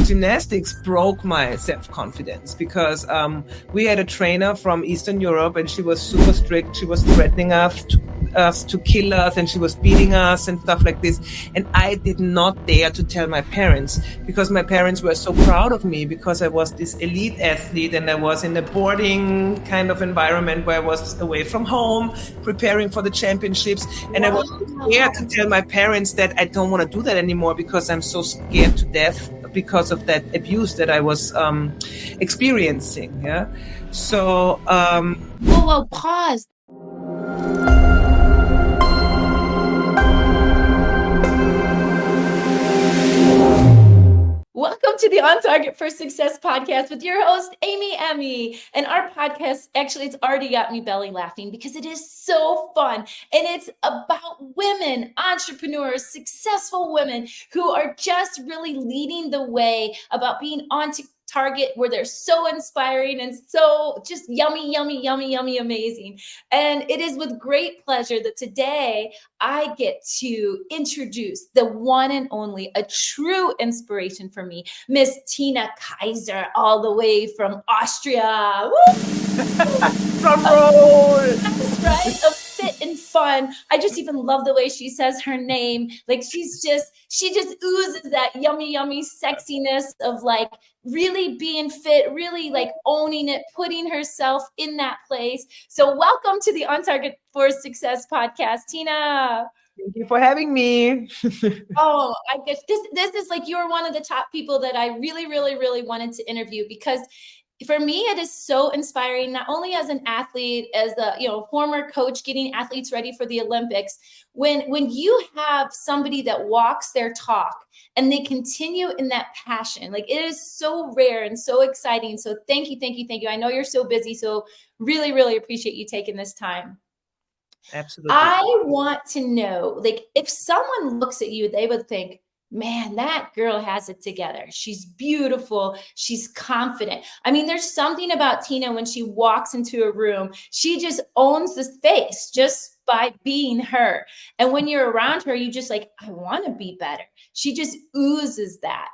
gymnastics broke my self-confidence because we had a trainer from Eastern Europe and she was super strict. She was threatening us to kill us, and she was beating us and stuff like this. And I did not dare to tell my parents because my parents were so proud of me because I was this elite athlete and I was in a boarding kind of environment where I was away from home, preparing for the championships. And I was scared to tell my parents that I don't want to do that anymore because I'm so scared to death because of that abuse that I was experiencing. Yeah. So, Whoa, pause. Welcome to the On Target for Success podcast with your host, Emmy. And our podcast, actually, it's already got me belly laughing because it is so fun. And it's about women, entrepreneurs, successful women who are just really leading the way about being on target, where they're so inspiring and so just yummy, amazing. And it is with great pleasure that today I get to introduce the one and only, a true inspiration for me, Miss Tina Kaiser, all the way from Austria. drum roll! That's right. Of fit and fun. I just even love the way she says her name. Like she just oozes that yummy sexiness of like really being fit, really like owning it, putting herself in that place. So welcome to the On Target for Success podcast, Tina. Thank you for having me. Oh, I guess this is like, you're one of the top people that I really wanted to interview because for me, it is so inspiring, not only as an athlete, as a former coach getting athletes ready for the Olympics. When you have somebody that walks their talk and they continue in that passion, like it is so rare and so exciting. So thank you. I know you're so busy, so really appreciate you taking this time. Absolutely. I want to know, like, if someone looks at you, they would think, man, that girl has it together. She's beautiful. She's confident. I mean, there's something about Tina when she walks into a room, she just owns the space just by being her. And when you're around her, you just like, I want to be better. She just oozes that.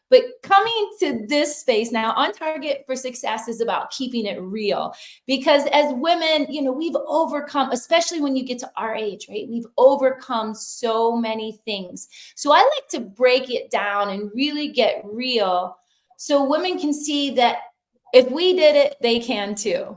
But coming to this space now, On Target for Success is about keeping it real. Because as women, we've overcome, especially when you get to our age, right? We've overcome so many things. So I like to break it down and really get real so women can see that if we did it, they can too,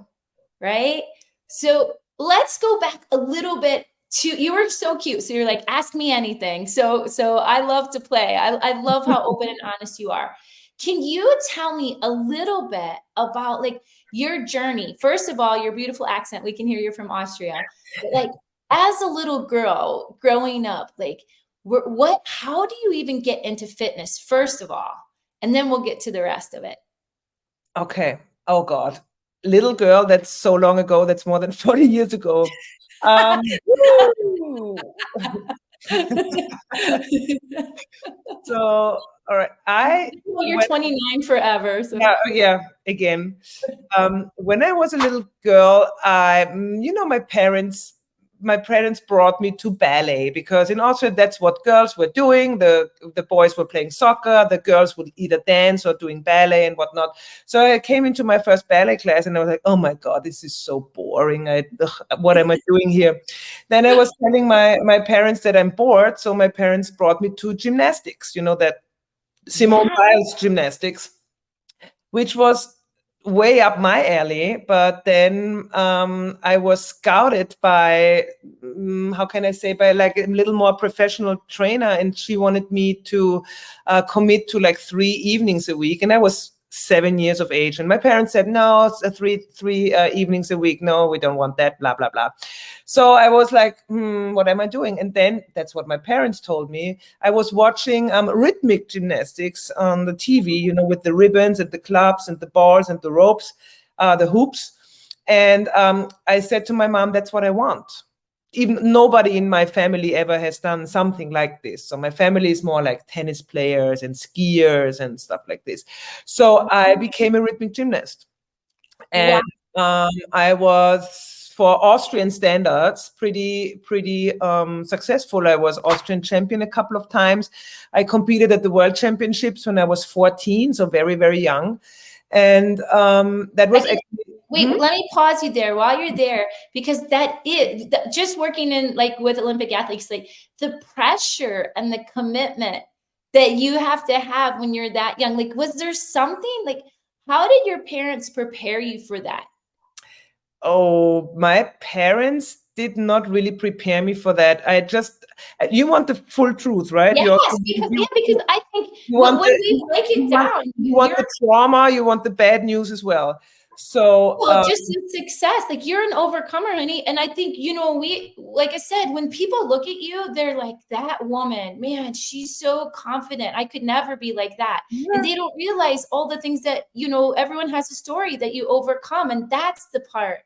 right? So let's go back a little bit. You were so cute. So you're like, ask me anything. So I love to play. I love how open and honest you are. Can you tell me a little bit about like your journey? First of all, your beautiful accent. We can hear you're from Austria. But like as a little girl growing up, like how do you even get into fitness first of all? And then we'll get to the rest of it. Okay. Oh God. Little girl, that's so long ago. That's more than 40 years ago. So, all right. You're 29 forever. So. Yeah. Again, when I was a little girl, my parents brought me to ballet because in Austria, that's what girls were doing. The boys were playing soccer. The girls would either dance or doing ballet and whatnot. So I came into my first ballet class and I was like, oh my God, this is so boring. What am I doing here? Then I was telling my parents that I'm bored. So my parents brought me to gymnastics, that Simone Biles gymnastics, which was way up my alley. But then I was scouted by, by like a little more professional trainer, and she wanted me to commit to like 3 evenings a week. And I was 7 years of age, and my parents said, no, it's three evenings a week. No, we don't want that, blah, blah, blah. So I was like, what am I doing? And then that's what my parents told me. I was watching rhythmic gymnastics on the TV, with the ribbons and the clubs and the balls and the ropes, the hoops. And I said to my mom, that's what I want. Even nobody in my family ever has done something like this. So my family is more like tennis players and skiers and stuff like this. So I became a rhythmic gymnast. And I was for Austrian standards, pretty successful. I was Austrian champion a couple of times. I competed at the World Championships when I was 14, so very, very young. And that was actually... Wait, let me pause you there while you're there, because just working in like with Olympic athletes, like the pressure and the commitment that you have to have when you're that young. Like, was there something like, how did your parents prepare you for that? Oh, my parents did not really prepare me for that. You want the full truth, right? Yes, because I think when we break it down, you want the trauma, you want the bad news as well. So just in success, like you're an overcomer, honey. And I think, like I said, when people look at you, they're like, that woman, man, she's so confident. I could never be like that. Yeah. And they don't realize all the things that, everyone has a story that you overcome. And that's the part.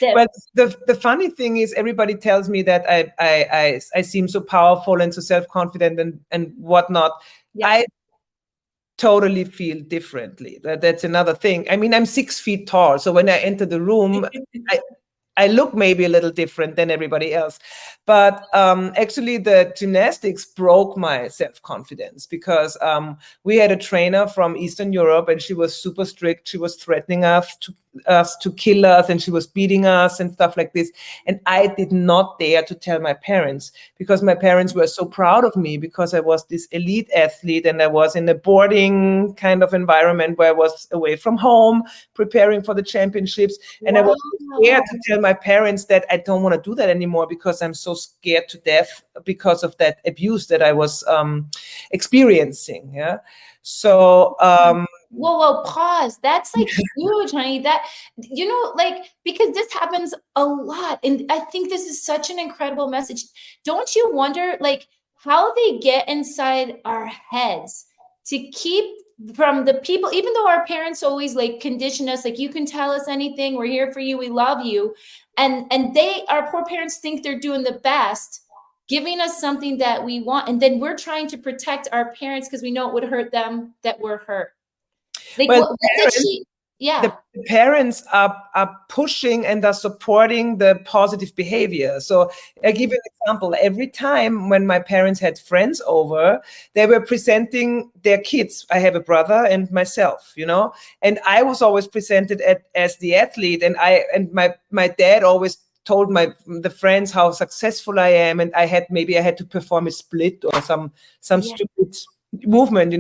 But the funny thing is, everybody tells me that I seem so powerful and so self-confident and whatnot. Yeah. I totally feel differently. That's another thing. I mean, I'm 6 feet tall, so when I enter the room, I look maybe a little different than everybody else. But actually, the gymnastics broke my self-confidence, because we had a trainer from Eastern Europe, and she was super strict. She was threatening us to kill us, and she was beating us and stuff like this. And I did not dare to tell my parents, because my parents were so proud of me, because I was this elite athlete, and I was in a boarding kind of environment where I was away from home, preparing for the championships. And I was scared to tell my parents that I don't want to do that anymore, because I'm so scared to death because of that abuse that I was experiencing. Yeah. So whoa, pause. That's like huge, honey. That, because this happens a lot. And I think this is such an incredible message. Don't you wonder, like, how they get inside our heads to keep from the people, even though our parents always like condition us, like, you can tell us anything, we're here for you, we love you. And our poor parents think they're doing the best, giving us something that we want. And then we're trying to protect our parents because we know it would hurt them that we're hurt. Like, well, the parents are pushing and are supporting the positive behavior. So I give you an example. Every time when my parents had friends over, they were presenting their kids. I have a brother and myself, and I was always presented as the athlete. And my dad always told the friends how successful I am, and I had to perform a split or some stupid movement,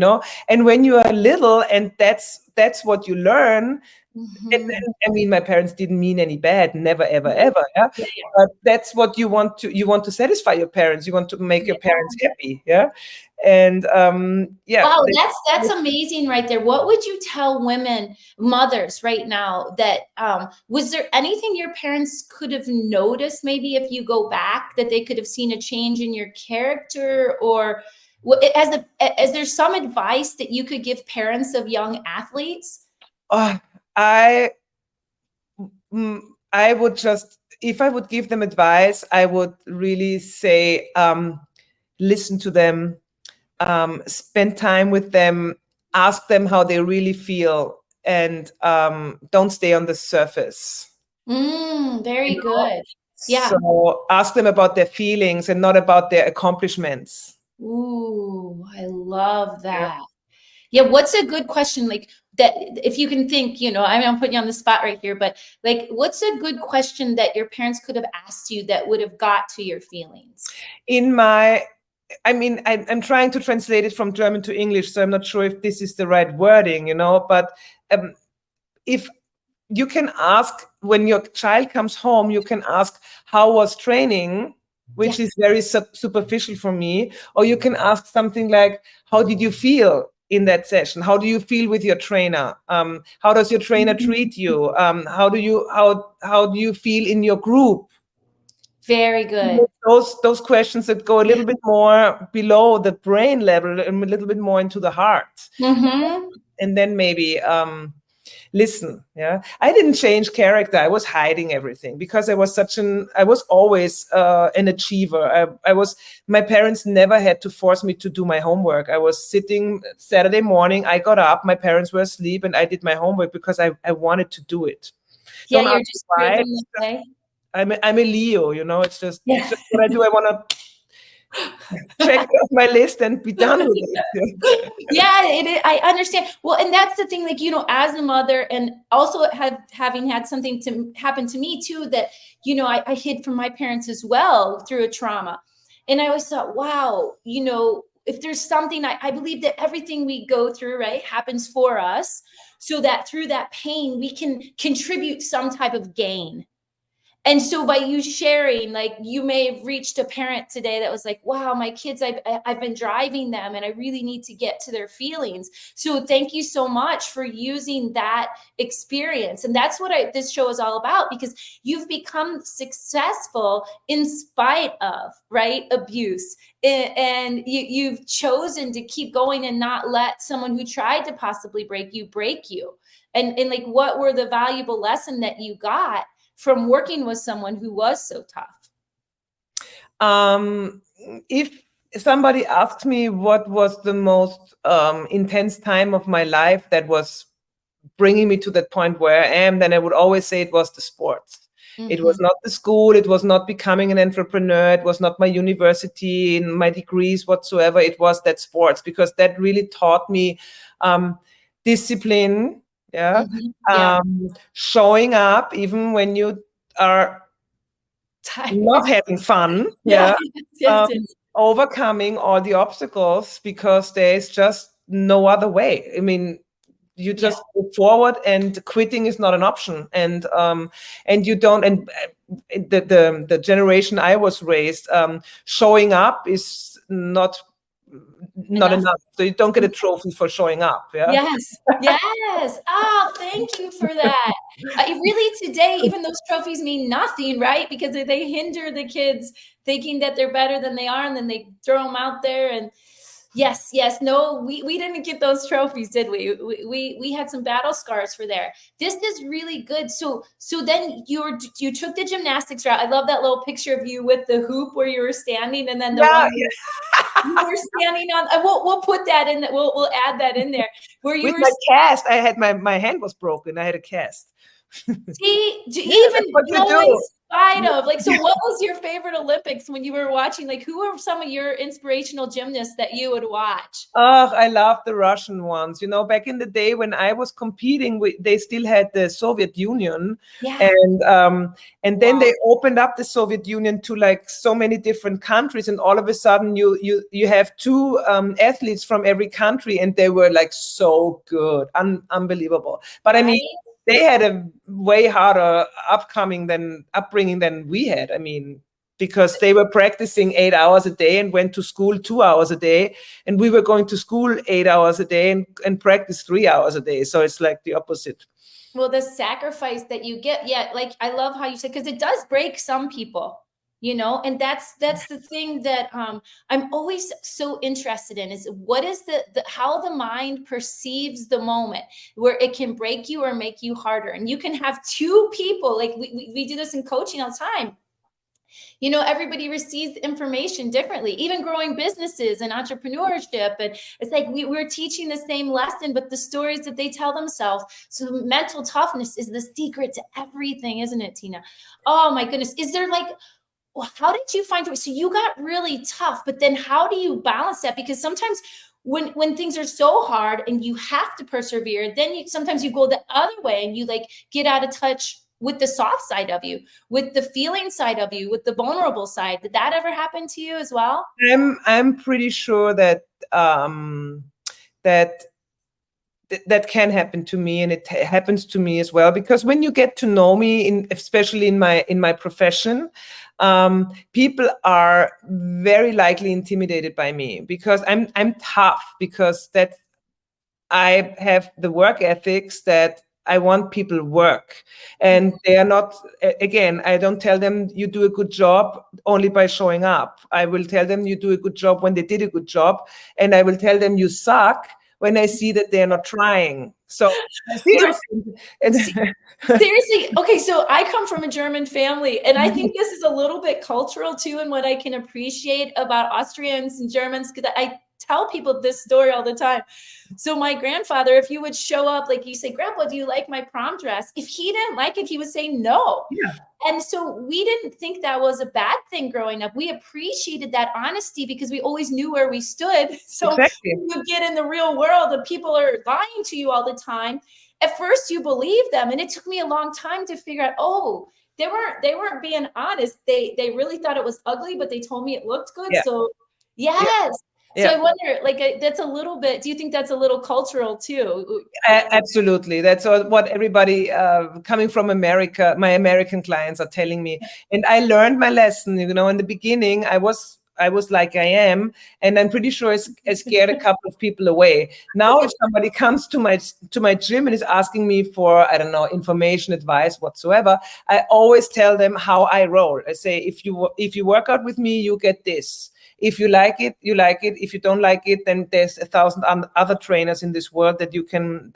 and when you are little and that's what you learn. And I mean, my parents didn't mean any bad, never, ever, ever. Yeah? But that's what you want to satisfy your parents. You want to make your parents happy. Yeah. And wow, that's amazing right there. What would you tell women, mothers right now, that was there anything your parents could have noticed, maybe if you go back, that they could have seen a change in your character? Or is there some advice that you could give parents of young athletes? I would just, if I would give them advice, I would really say, listen to them, spend time with them, ask them how they really feel, and don't stay on the surface. Very good. Yeah. So ask them about their feelings and not about their accomplishments. Ooh, I love that. Yeah. What's a good question, like, that if you can think, I'm putting you on the spot right here, but like, what's a good question that your parents could have asked you that would have got to your feelings? I'm trying to translate it from German to English, so I'm not sure if this is the right wording, but if you can ask, when your child comes home, you can ask, how was training? Which is very superficial for me. Or you can ask something like, how did you feel in that session? How do you feel with your trainer? How does your trainer treat you? How do you feel in your group? Very good. Those questions that go a little bit more below the brain level and a little bit more into the heart. And then maybe listen. Yeah, I didn't change character. I was hiding everything because I was always an achiever. My parents never had to force me to do my homework. I was sitting Saturday morning, I got up, my parents were asleep, and I did my homework because I wanted to do it. Yeah, you're just proving the way. I'm a Leo, it's just Yeah. it's just what I do. I want to check it off my list and be done with it. Yeah, I understand. Well, and that's the thing, like, as a mother, and also having had something to happen to me too, that, I hid from my parents as well through a trauma. And I always thought, wow, if there's something, I believe that everything we go through, right, happens for us, so that through that pain, we can contribute some type of gain. And so by you sharing, like, you may have reached a parent today that was like, wow, my kids, I've been driving them and I really need to get to their feelings. So thank you so much for using that experience. And that's what this show is all about, because you've become successful in spite of, right, abuse. And you've chosen to keep going and not let someone who tried to possibly break you. And like, what were the valuable lesson that you got from working with someone who was so tough? If somebody asked me what was the most intense time of my life that was bringing me to that point where I am, then I would always say it was the sports. Mm-hmm. It was not the school. It was not becoming an entrepreneur. It was not my university and my degrees whatsoever. It was that sports, because that really taught me discipline. Yeah. Mm-hmm. Yeah. Showing up even when you are not having fun. Yeah. Yes. Overcoming all the obstacles, because there's just no other way. I mean, you just go forward, and quitting is not an option. And you don't. And the generation I was raised, showing up is not enough. So you don't get a trophy for showing up. Yeah. Yes. Oh, thank you for that. Really, today, even those trophies mean nothing, right? Because they hinder the kids thinking that they're better than they are, and then they throw them out there. And yes. No, we didn't get those trophies, did we? We had some battle scars for there. This is really good. So then you took the gymnastics route. I love that little picture of you with the hoop where you were standing, and then the one you were standing on. We'll put that in. We'll add that in there. Where you with my cast, I had my hand was broken. I had a cast. See, even in spite of, like, so what was your favorite Olympics when you were watching? Like, who are some of your inspirational gymnasts that you would watch? Oh, I love the Russian ones. Back in the day when I was competing, they still had the Soviet Union. Yeah. And then they opened up the Soviet Union to like so many different countries, and all of a sudden you have two athletes from every country, and they were like so good, unbelievable. But I mean, they had a way harder upbringing than we had. I mean, because they were practicing 8 hours a day and went to school 2 hours a day, and we were going to school 8 hours a day and practice 3 hours a day. So it's like the opposite. Well, the sacrifice that you get, like, I love how you said, because it does break some people. And that's the thing that I'm always so interested in, is what is how the mind perceives the moment, where it can break you or make you harder. And you can have two people, like we do this in coaching all the time. Everybody receives information differently, even growing businesses and entrepreneurship. And it's like we're teaching the same lesson, but the stories that they tell themselves. So mental toughness is the secret to everything, isn't it, Tina? Oh my goodness. Is there like, well, how did you find it? So you got really tough, but then how do you balance that? Because sometimes when things are so hard and you have to persevere, then sometimes you go the other way and you like get out of touch with the soft side of you, with the feeling side of you, with the vulnerable side. Did that ever happen to you as well? I'm pretty sure that that can happen to me, and it happens to me as well, because when you get to know me, especially in my profession, people are very likely intimidated by me, because I'm tough, because that I have the work ethics that I want people work, and they are not, again, I don't tell them you do a good job only by showing up. I will tell them you do a good job when they did a good job, and I will tell them you suck when I see that they're not trying. So seriously, okay, so I come from a German family, and I think this is a little bit cultural too, and what I can appreciate about Austrians and Germans, because tell people this story all the time. So my grandfather, if you would show up, like you say, Grandpa, do you like my prom dress? If he didn't like it, he would say no. Yeah. And so we didn't think that was a bad thing growing up. We appreciated that honesty because we always knew where we stood. So Exactly. when you get in the real world and people are lying to you all the time, at first you believe them. And it took me a long time to figure out, oh, they weren't being honest. They really thought it was ugly, but they told me it looked good. Yeah. So yes. Yeah. So I wonder, like, that's a little bit, do you think that's a little cultural too? Absolutely. That's what everybody coming from America, my American clients are telling me. And I learned my lesson, in the beginning, I was like I am, and I'm pretty sure I scared a couple of people away. Now, if somebody comes to my gym and is asking me for, I don't know, information, advice, whatsoever, I always tell them how I roll. I say, if you work out with me, you get this. If you like it, you like it. If you don't like it, then there's 1,000 other trainers in this world that you can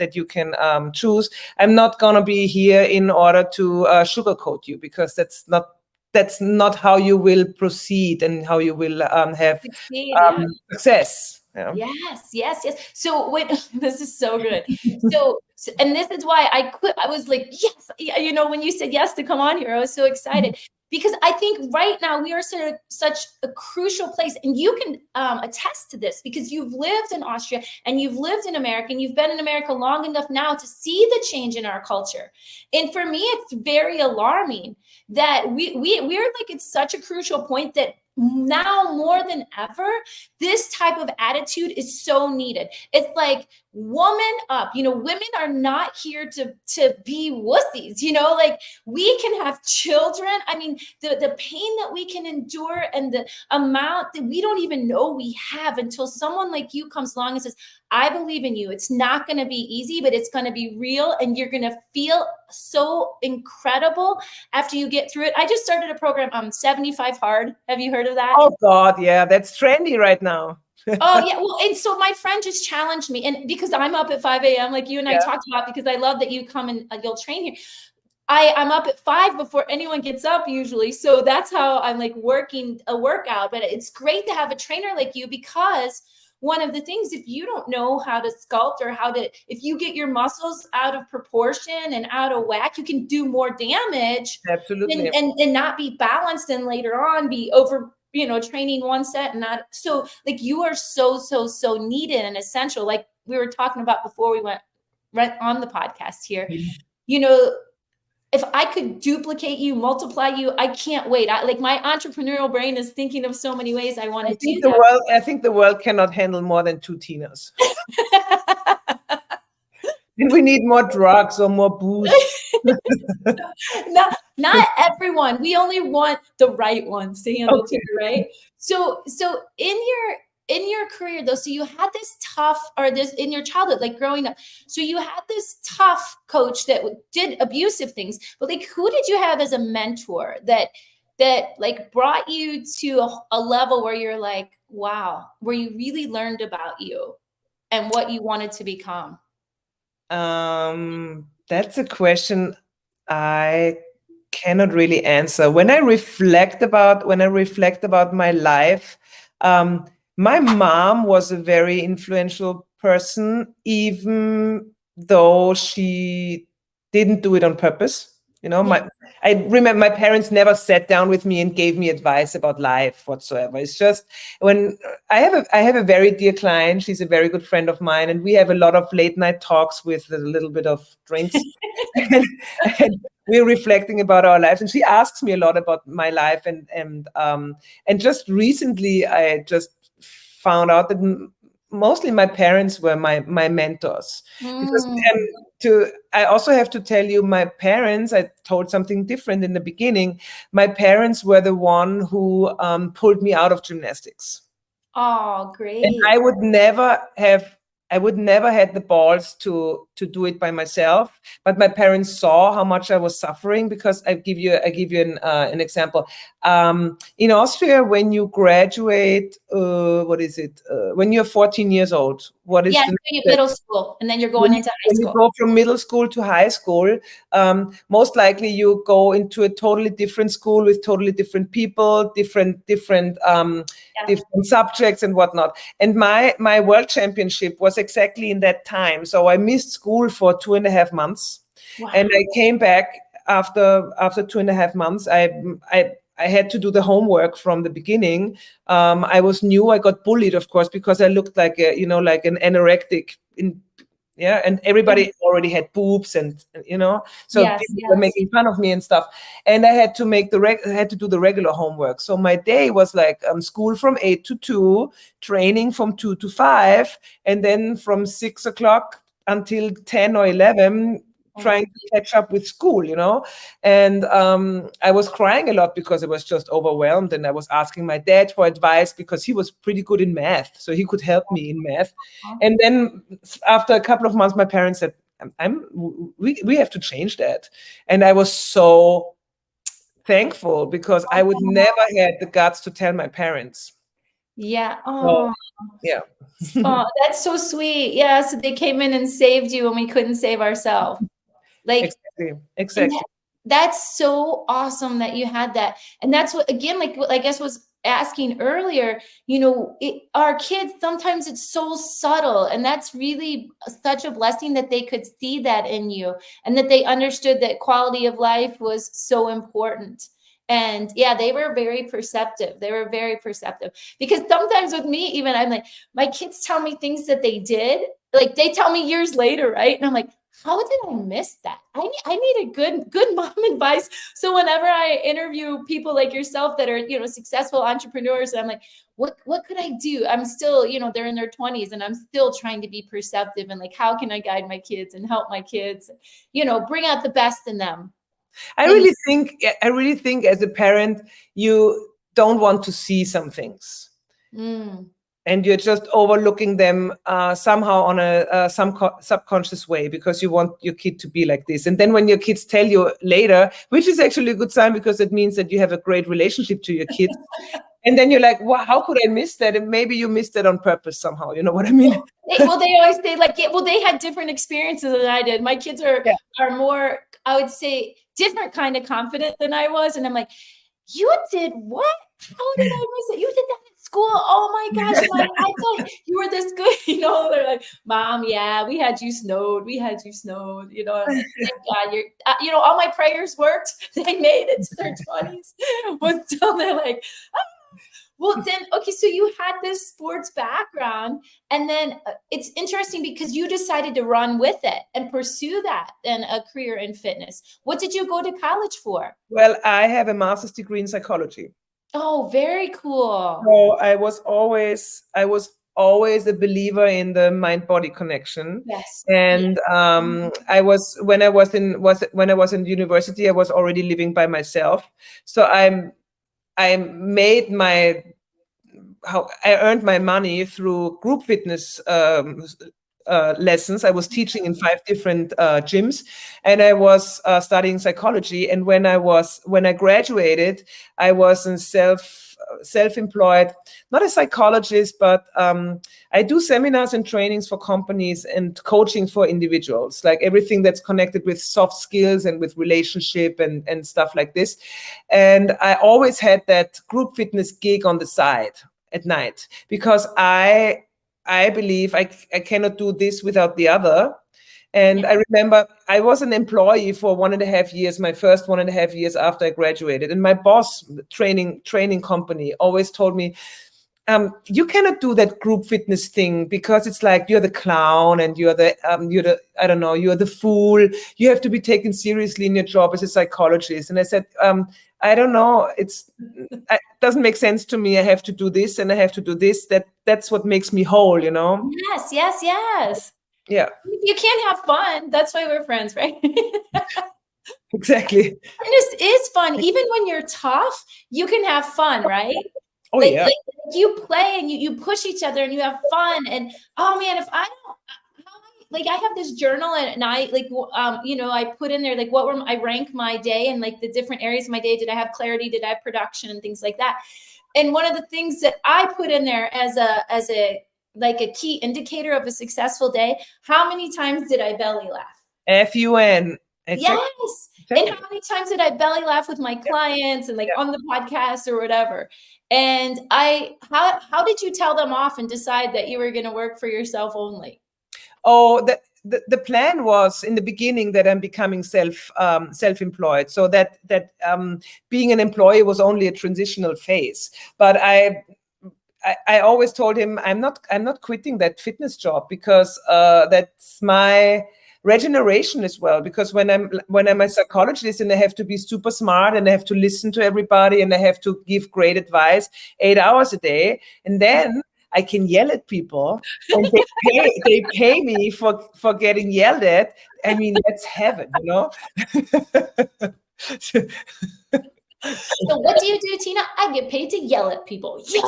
choose. I'm not gonna be here in order to sugarcoat you, because that's not how you will proceed and how you will have success. Yeah. Yes. So wait, this is so good. So, and this is why I was like, yes, when you said yes to come on here, I was so excited. Because I think right now we are such a crucial place, and you can attest to this because you've lived in Austria and you've lived in America and you've been in America long enough now to see the change in our culture. And for me, it's very alarming that we're like, it's such a crucial point that now more than ever, this type of attitude is so needed. It's like, woman up, women are not here to be wussies, like we can have children. I mean, the pain that we can endure and the amount that we don't even know we have until someone like you comes along and says, I believe in you. It's not going to be easy, but it's going to be real. And you're going to feel so incredible after you get through it. I just started a program, 75 Hard. Have you heard of that? Oh God, yeah, that's trendy right now. Oh yeah, well, and so my friend just challenged me, and because I'm up at 5 a.m. like you and I talked about, because I love that you come and you'll train here. I'm up at 5 before anyone gets up usually, so that's how I'm like working a workout. But it's great to have a trainer like you, because one of the things, if you don't know how to sculpt or if you get your muscles out of proportion and out of whack, you can do more damage. Absolutely. And not be balanced, and later on be over, training one set and not. So like, you are so needed and essential. Like we were talking about before we went right on the podcast here, if I could duplicate you, multiply you, I can't wait. Like my entrepreneurial brain is thinking of so many ways I want to do that. I think the world cannot handle more than 2 Tinas. And we need more drugs or more booze. Not everyone. We only want the right ones to handle too, right? So in your career though, so you had this tough, or this in your childhood, like growing up, so you had this tough coach that did abusive things, but like, who did you have as a mentor that like brought you to a level where you're like, wow, where you really learned about you and what you wanted to become? That's a question I cannot really answer. When I reflect about my life, my mom was a very influential person, even though she didn't do it on purpose. I remember my parents never sat down with me and gave me advice about life whatsoever. It's just when I have a very dear client, she's a very good friend of mine, and we have a lot of late night talks with a little bit of drinks. and we're reflecting about our lives, and she asks me a lot about my life, and just recently I just found out that mostly my parents were my mentors. Because I also have to tell you, my parents, I told something different in the beginning. My parents were the one who pulled me out of gymnastics. Oh, great. And I would never had the balls to do it by myself. But my parents saw how much I was suffering, because I give you an example. In Austria, when you graduate, when you're 14 years old, what is Yeah, the middle school, and then you're going into high when you school. go from middle school to high school, most likely you go into a totally different school with totally different people, different subjects and whatnot. And my world championship was exactly in that time. So I missed school for 2.5 months. Wow. And I came back after 2.5 months. I had to do the homework from the beginning. I was new. I got bullied, of course, because I looked like like an anorectic and everybody already had boobs and so people were making fun of me and stuff. And I had to do the regular homework. So my day was like school from 8 to 2, training from 2 to 5, and then from 6 o'clock until 10 or 11 trying to catch up with school, and I was crying a lot because I was just overwhelmed, and I was asking my dad for advice because he was pretty good in math, so he could help me in math. And then after a couple of months, my parents said, we have to change that. And I was so thankful because I would never had the guts to tell my parents. Yeah. Oh, yeah. Oh, that's so sweet. Yeah. So they came in and saved you when we couldn't save ourselves. Like, exactly. That's so awesome that you had that. And that's what, again, like what I guess was asking earlier, our kids, sometimes it's so subtle, and that's really such a blessing that they could see that in you, and that they understood that quality of life was so important. And yeah, they were very perceptive. They were very perceptive, because sometimes with me, even I'm like, my kids tell me things that they did, like they tell me years later, right? And I'm like, how did I miss that? I need a good mom advice. So whenever I interview people like yourself that are, successful entrepreneurs, I'm like, what could I do? I'm still, they're in their 20s, and I'm still trying to be perceptive, and like, how can I guide my kids and help my kids, bring out the best in them. I really think as a parent, you don't want to see some things. And you're just overlooking them somehow on a subconscious way, because you want your kid to be like this. And then when your kids tell you later, which is actually a good sign, because it means that you have a great relationship to your kids. And then you're like, wow, how could I miss that? And maybe you missed it on purpose somehow. You know what I mean? Well, they always say like, they had different experiences than I did. My kids are more, I would say, different kind of confident than I was. And I'm like, you did what? How did I miss it? You did that at school? Oh my gosh. I thought you were this good. They're like, Mom, yeah, we had you snowed. I'm like, thank God all my prayers worked. They made it to their 20s. But still, they're like, well, then, okay, so you had this sports background, and then it's interesting because you decided to run with it and pursue that and a career in fitness. What did you go to college for? Well, I have a master's degree in psychology. Oh, very cool. So I was always a believer in the mind-body connection. Yes. And when I was in university, I was already living by myself. So I earned my money through group fitness lessons. I was teaching in 5 different gyms, and I was studying psychology. And when I graduated, I was in self-employed, not a psychologist, but I do seminars and trainings for companies and coaching for individuals, like everything that's connected with soft skills and with relationship and stuff like this. And I always had that group fitness gig on the side at night, because I believe I cannot do this without the other. And I remember I was an employee for 1.5 years, my first 1.5 years after I graduated. And my boss, training company, always told me, you cannot do that group fitness thing, because it's like you're the clown and you're the fool. You have to be taken seriously in your job as a psychologist. And I said, I don't know. It doesn't make sense to me. I have to do this and I have to do this. That's what makes me whole, Yes. Yeah. You can't have fun. That's why we're friends, right? Exactly. Fitness is fun. Even when you're tough, you can have fun, right? Oh, yeah. Like you play and you push each other and you have fun. And oh man, if I don't, I have this journal and I I put in there like I rank my day and like the different areas of my day. Did I have clarity? Did I have production and things like that? And one of the things that I put in there as a like a key indicator of a successful day, how many times did I belly laugh? F-U-N. Yes. And how many times did I belly laugh with my clients and like on the podcast or whatever? And how did you tell them off and decide that you were going to work for yourself only? Oh, the plan was in the beginning that I'm becoming self-employed, so that being an employee was only a transitional phase. But I always told him I'm not quitting that fitness job, because that's my regeneration as well. Because when I'm a psychologist and I have to be super smart and I have to listen to everybody and I have to give great advice 8 hours a day, and then I can yell at people and they pay me for getting yelled at. I mean, that's heaven, you know. So what do you do, Tina? I get paid to yell at people. Yeah.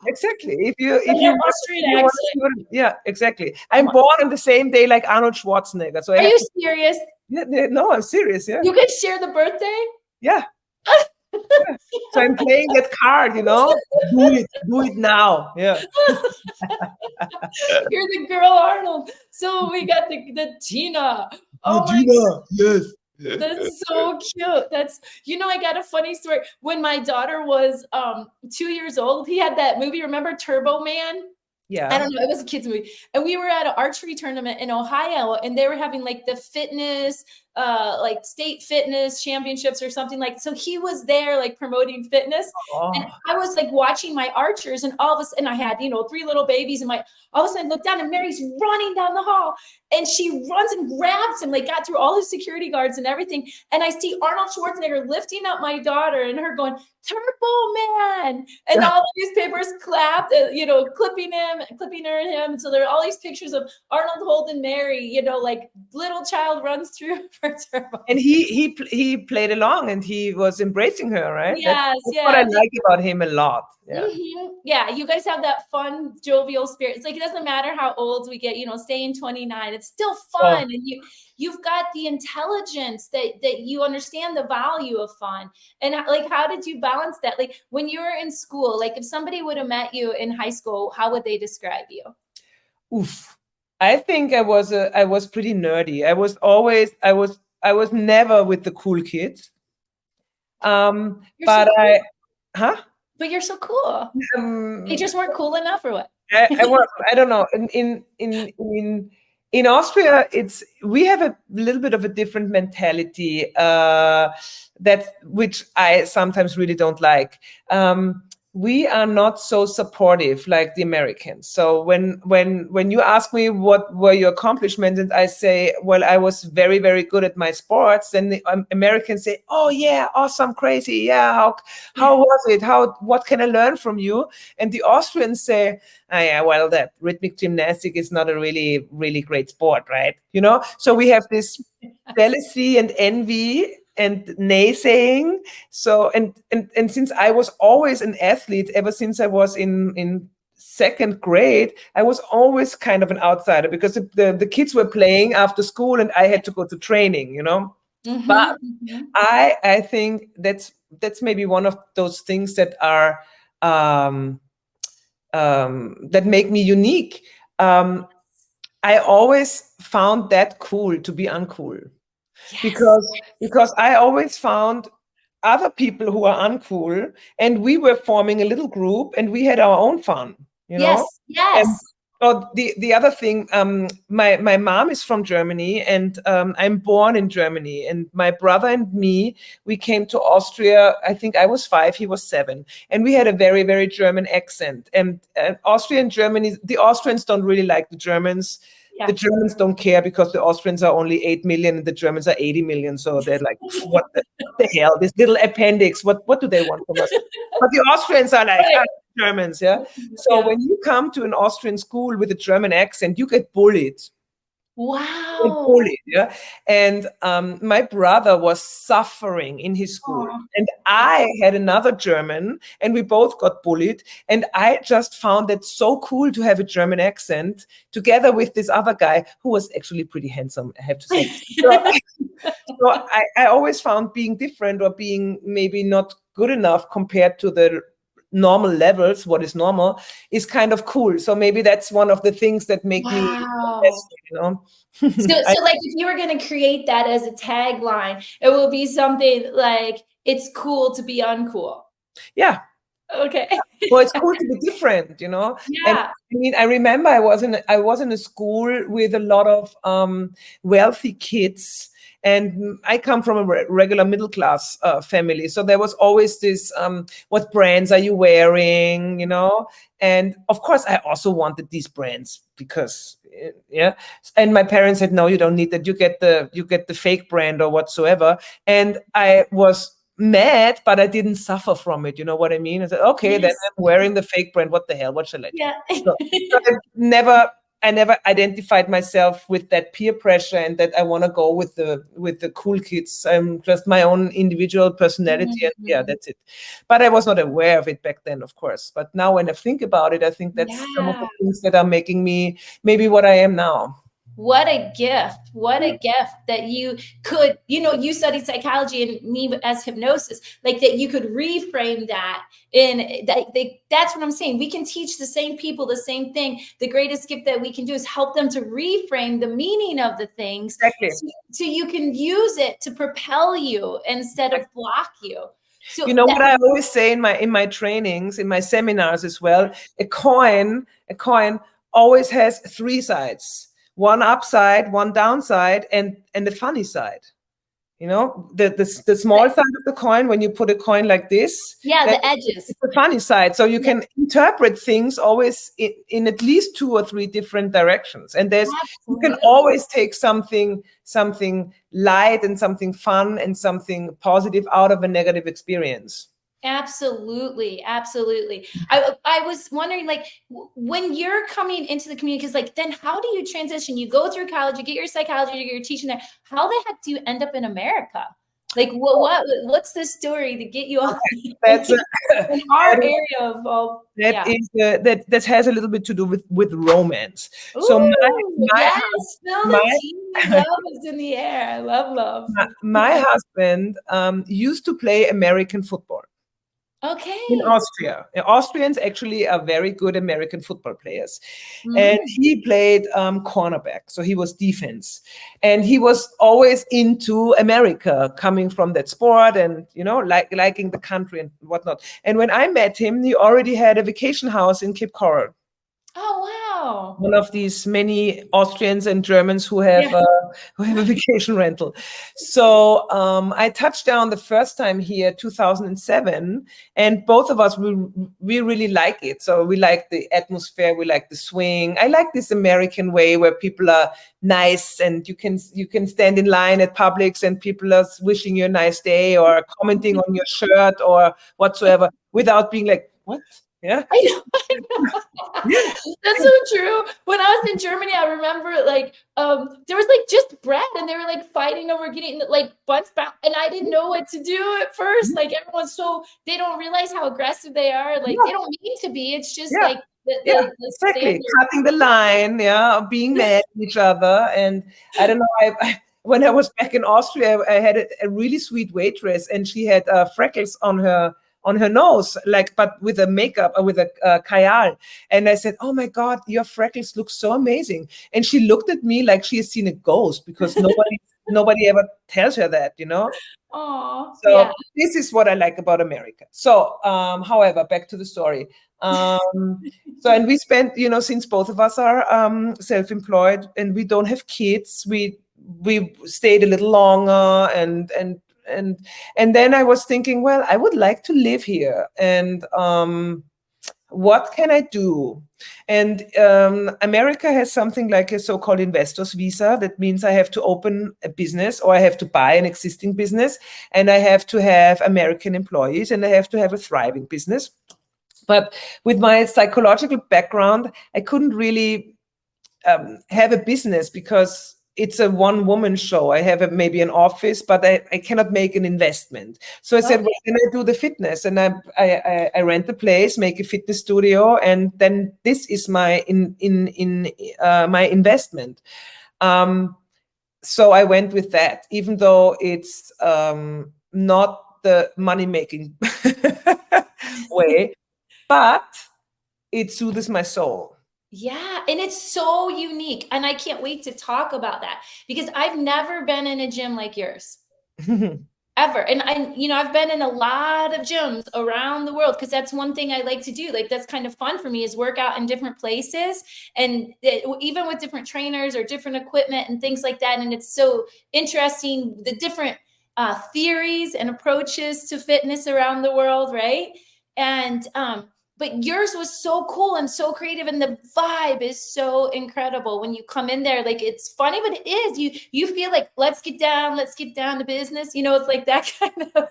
Exactly. If you want to, yeah, exactly. I'm born on the same day like Arnold Schwarzenegger. So are you serious? No, I'm serious. Yeah. You could share the birthday? Yeah. Yeah. So I'm playing that card, you know. Do it now. Yeah. You're the girl Arnold. So we got the Tina. Oh my Tina, yes. That's so cute. I got a funny story. When my daughter was 2 years old, he had that movie, remember Turbo Man? Yeah. I don't know. It was a kid's movie. And we were at an archery tournament in Ohio, and they were having like the fitness, like state fitness championships or something like. So he was there like promoting fitness. Oh. And I was like watching my archers, and all of a sudden I had, 3 little babies, and all of a sudden I look down and Mary's running down the hall, and she runs and grabs him, like got through all his security guards and everything. And I see Arnold Schwarzenegger lifting up my daughter and her going, Turbo Man. And all the newspapers clapped, clipping her and him. So there are all these pictures of Arnold holding Mary, like little child runs through for Turbo. And he played along and he was embracing her, right? Yes, that's what I like about him a lot. Yeah. Mm-hmm. Yeah, you guys have that fun, jovial spirit. It's like, it doesn't matter how old we get, staying 29, it's still fun. And you've got the intelligence that you understand the value of fun. And like, how did you balance that? Like when you were in school, like if somebody would have met you in high school, how would they describe you? Oof. I think I was pretty nerdy. I was never with the cool kids. But you're so cool. They just weren't cool enough, or what? I don't know. In Austria, we have a little bit of a different mentality which I sometimes really don't like. We are not so supportive like the Americans. So when you ask me what were your accomplishments, and I say, well, I was very, very good at my sports, then the Americans say, oh yeah, awesome, crazy, yeah, how was it? What can I learn from you? And the Austrians say, oh, yeah, well, that rhythmic gymnastic is not a really, really great sport, right? So we have this jealousy and envy and naysaying. So and since I was always an athlete ever since I was in second grade, I was always kind of an outsider, because the kids were playing after school and I had to go to training, Mm-hmm. But I think that's maybe one of those things that are that make me unique. I always found that cool to be uncool. Yes. Because I always found other people who are uncool, and we were forming a little group and we had our own fun, Yes. And so the other thing, my mom is from Germany, and I'm born in Germany, and my brother and me, we came to Austria. I think I was 5, he was 7, and we had a very, very German accent. And Austria and Germany, the Austrians don't really like the Germans. Yeah. The Germans don't care, because the Austrians are only 8 million and the Germans are 80 million. So they're like, what the hell? This little appendix, what do they want from us? But the Austrians are like, Germans, yeah? So when you come to an Austrian school with a German accent, you get bullied. Wow. Bullied, yeah. And my brother was suffering in his school. Aww. And I had another German, and we both got bullied. And I just found it so cool to have a German accent together with this other guy who was actually pretty handsome, I have to say. So I always found being different or being maybe not good enough compared to the normal levels, what is normal, is kind of cool. So maybe that's one of the things that make me Wow. So like if you were going to create that as a tagline, it will be something like, it's cool to be uncool. Yeah. Okay. Well, it's cool to be different, And Yeah. I mean, I remember I was in a school with a lot of wealthy kids, and I come from a regular middle class family, so there was always this: what brands are you wearing, And of course, I also wanted these brands because, yeah. And my parents said, no, you don't need that. You get the fake brand or whatsoever. And I was mad, but I didn't suffer from it. You know what I mean? I said, okay, then I'm wearing the fake brand. What the hell? What shall I do? Yeah. So I never identified myself with that peer pressure and that I want to go with the cool kids. I'm just my own individual personality, and yeah, that's it. But I was not aware of it back then, of course. But now when I think about it, I think that's some of the things that are making me maybe what I am now. What a gift. What a gift that you could, you studied psychology and me as hypnosis, like that you could reframe that that's what I'm saying. We can teach the same people the same thing. The greatest gift that we can do is help them to reframe the meaning of the things. Exactly. So you can use it to propel you instead of block you. So what I always say in my trainings, in my seminars as well, a coin always has three sides. One upside, one downside, and the funny side. The small side of the coin, when you put a coin like this, the edges. It's the funny side. So you can interpret things always in at least 2 or 3 different directions. And you can always take something light and something fun and something positive out of a negative experience. Absolutely. I was wondering, like, when you're coming into the community, because like, then how do you transition? You go through college, you get your psychology degree, you're teaching there. How the heck do you end up in America? Like, what's the story to get you on That's in our area of all? That has a little bit to do with romance. Ooh, so my love is in the air. I love. My husband used to play American football. Okay. In Austria. Austrians actually are very good American football players. And he played cornerback, so he was defense. And he was always into America, coming from that sport and, liking the country and whatnot. And when I met him, he already had a vacation house in Cape Coral. Oh, wow. One of these many Austrians and Germans who have a vacation rental. So I touched down the first time here, 2007, and both of us, we really like it. So we like the atmosphere, we like the swing. I like this American way where people are nice and you can stand in line at Publix and people are wishing you a nice day or commenting on your shirt or whatsoever without being like, what? Yeah. I know. That's so true. When I was in Germany, I remember like there was like just bread and they were like fighting over getting like buns back, and I didn't know what to do at first. Like everyone's they don't realize how aggressive they are. Like they don't mean to be. It's just like exactly. Cutting the line, being mad at each other. And I don't know, when I was back in Austria, I had a really sweet waitress and she had freckles on her nose, but with a makeup or with a kajal. And I said, oh my God, your freckles look so amazing. And she looked at me like she has seen a ghost because nobody ever tells her that, Aww, so this is what I like about America. So, however, back to the story. And we spent, since both of us are self-employed and we don't have kids, we stayed a little longer and then I was thinking, well, I would like to live here. And what can I do? And America has something like a so-called investor's visa. That means I have to open a business or I have to buy an existing business and I have to have American employees and I have to have a thriving business. But with my psychological background, I couldn't really have a business because it's a one-woman show. I have maybe an office, but I cannot make an investment. So I said, well, then I do the fitness and I rent a place, make a fitness studio, and then this is my my investment. So I went with that, even though it's not the money-making way. but it soothes my soul. Yeah. And it's so unique. And I can't wait to talk about that because I've never been in a gym like yours. Ever. And I've been in a lot of gyms around the world because that's one thing I like to do. Like, that's kind of fun for me, is work out in different places and even with different trainers or different equipment and things like that. And it's so interesting, the different theories and approaches to fitness around the world. Right. And, but yours was so cool and so creative, and the vibe is so incredible when you come in there. Like, it's funny, but it is. You feel like, let's get down to business. It's like that kind of,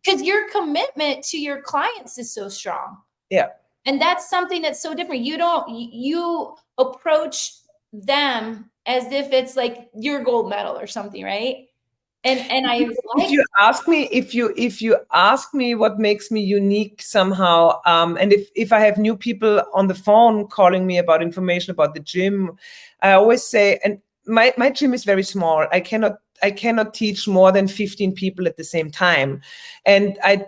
because your commitment to your clients is so strong. Yeah. And that's something that's so different. You approach them as if it's like your gold medal or something, right? And I like, if you ask me what makes me unique somehow, and if I have new people on the phone calling me about information about the gym, I always say, and my gym is very small. I cannot teach more than 15 people at the same time, and I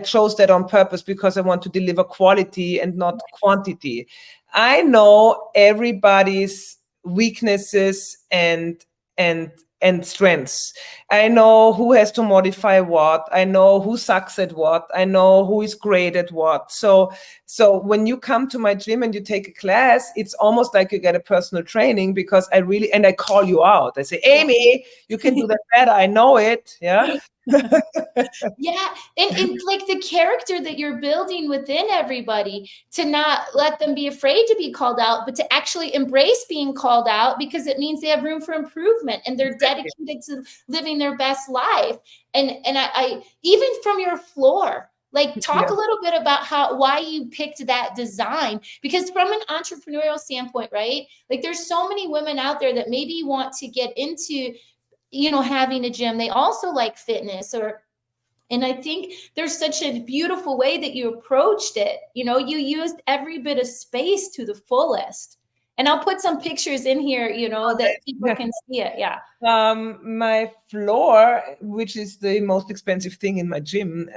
chose that on purpose because I want to deliver quality and not quantity. I know everybody's weaknesses and strengths. I know who has to modify what. I know who sucks at what. I know who is great at what. So when you come to my gym and you take a class, it's almost like you get a personal training, because I call you out. I say, Amy, you can do that better. I know it. Yeah. Yeah. And like the character that you're building within everybody, to not let them be afraid to be called out, but to actually embrace being called out, because it means they have room for improvement and they're dedicated to living their best life. And I even from your floor, like, talk a little bit about why you picked that design, because from an entrepreneurial standpoint, right? Like, there's so many women out there that maybe want to get into, having a gym. They also like fitness, and I think there's such a beautiful way that you approached it. You used every bit of space to the fullest. And I'll put some pictures in here, that people can see it. Yeah. My floor, which is the most expensive thing in my gym,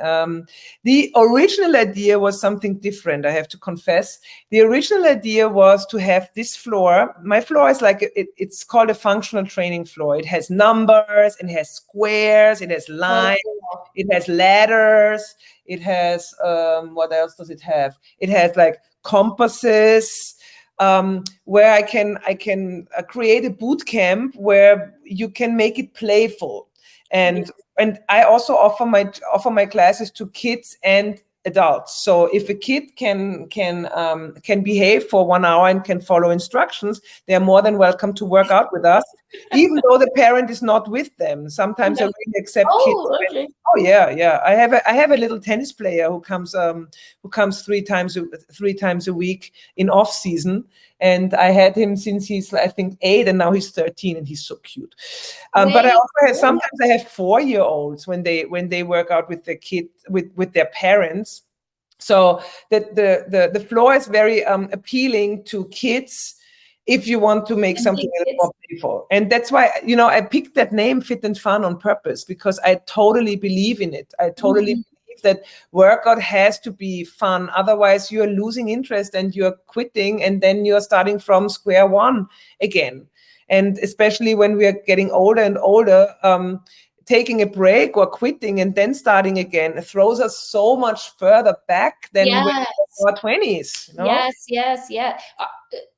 the original idea was something different, I have to confess. The original idea was to have this floor. My floor is like, it's called a functional training floor. It has numbers, it has squares, it has lines, it has ladders, it has, what else does it have? It has like compasses, where I can create a boot camp where you can make it playful, and I also offer my classes to kids and adults. So if a kid can behave for 1 hour and can follow instructions, they are more than welcome to work out with us, even though the parent is not with them. Sometimes I really accept kids. Okay. Oh yeah. I have a little tennis player who comes 3 times a week in off season, and I had him since he's, I think, 8, and now he's 13, and he's so cute. But I also have, sometimes I have 4-year-olds when they work out with their kid, with their parents. So that the floor is very appealing to kids if you want to make something a little more playful. And that's why, I picked that name, Fit and Fun, on purpose, because I totally believe in it. I totally believe that workout has to be fun. Otherwise, you're losing interest and you're quitting, and then you're starting from square one again. And especially when we are getting older and older, taking a break or quitting and then starting again, it throws us so much further back than when we were in our 20s. Yes.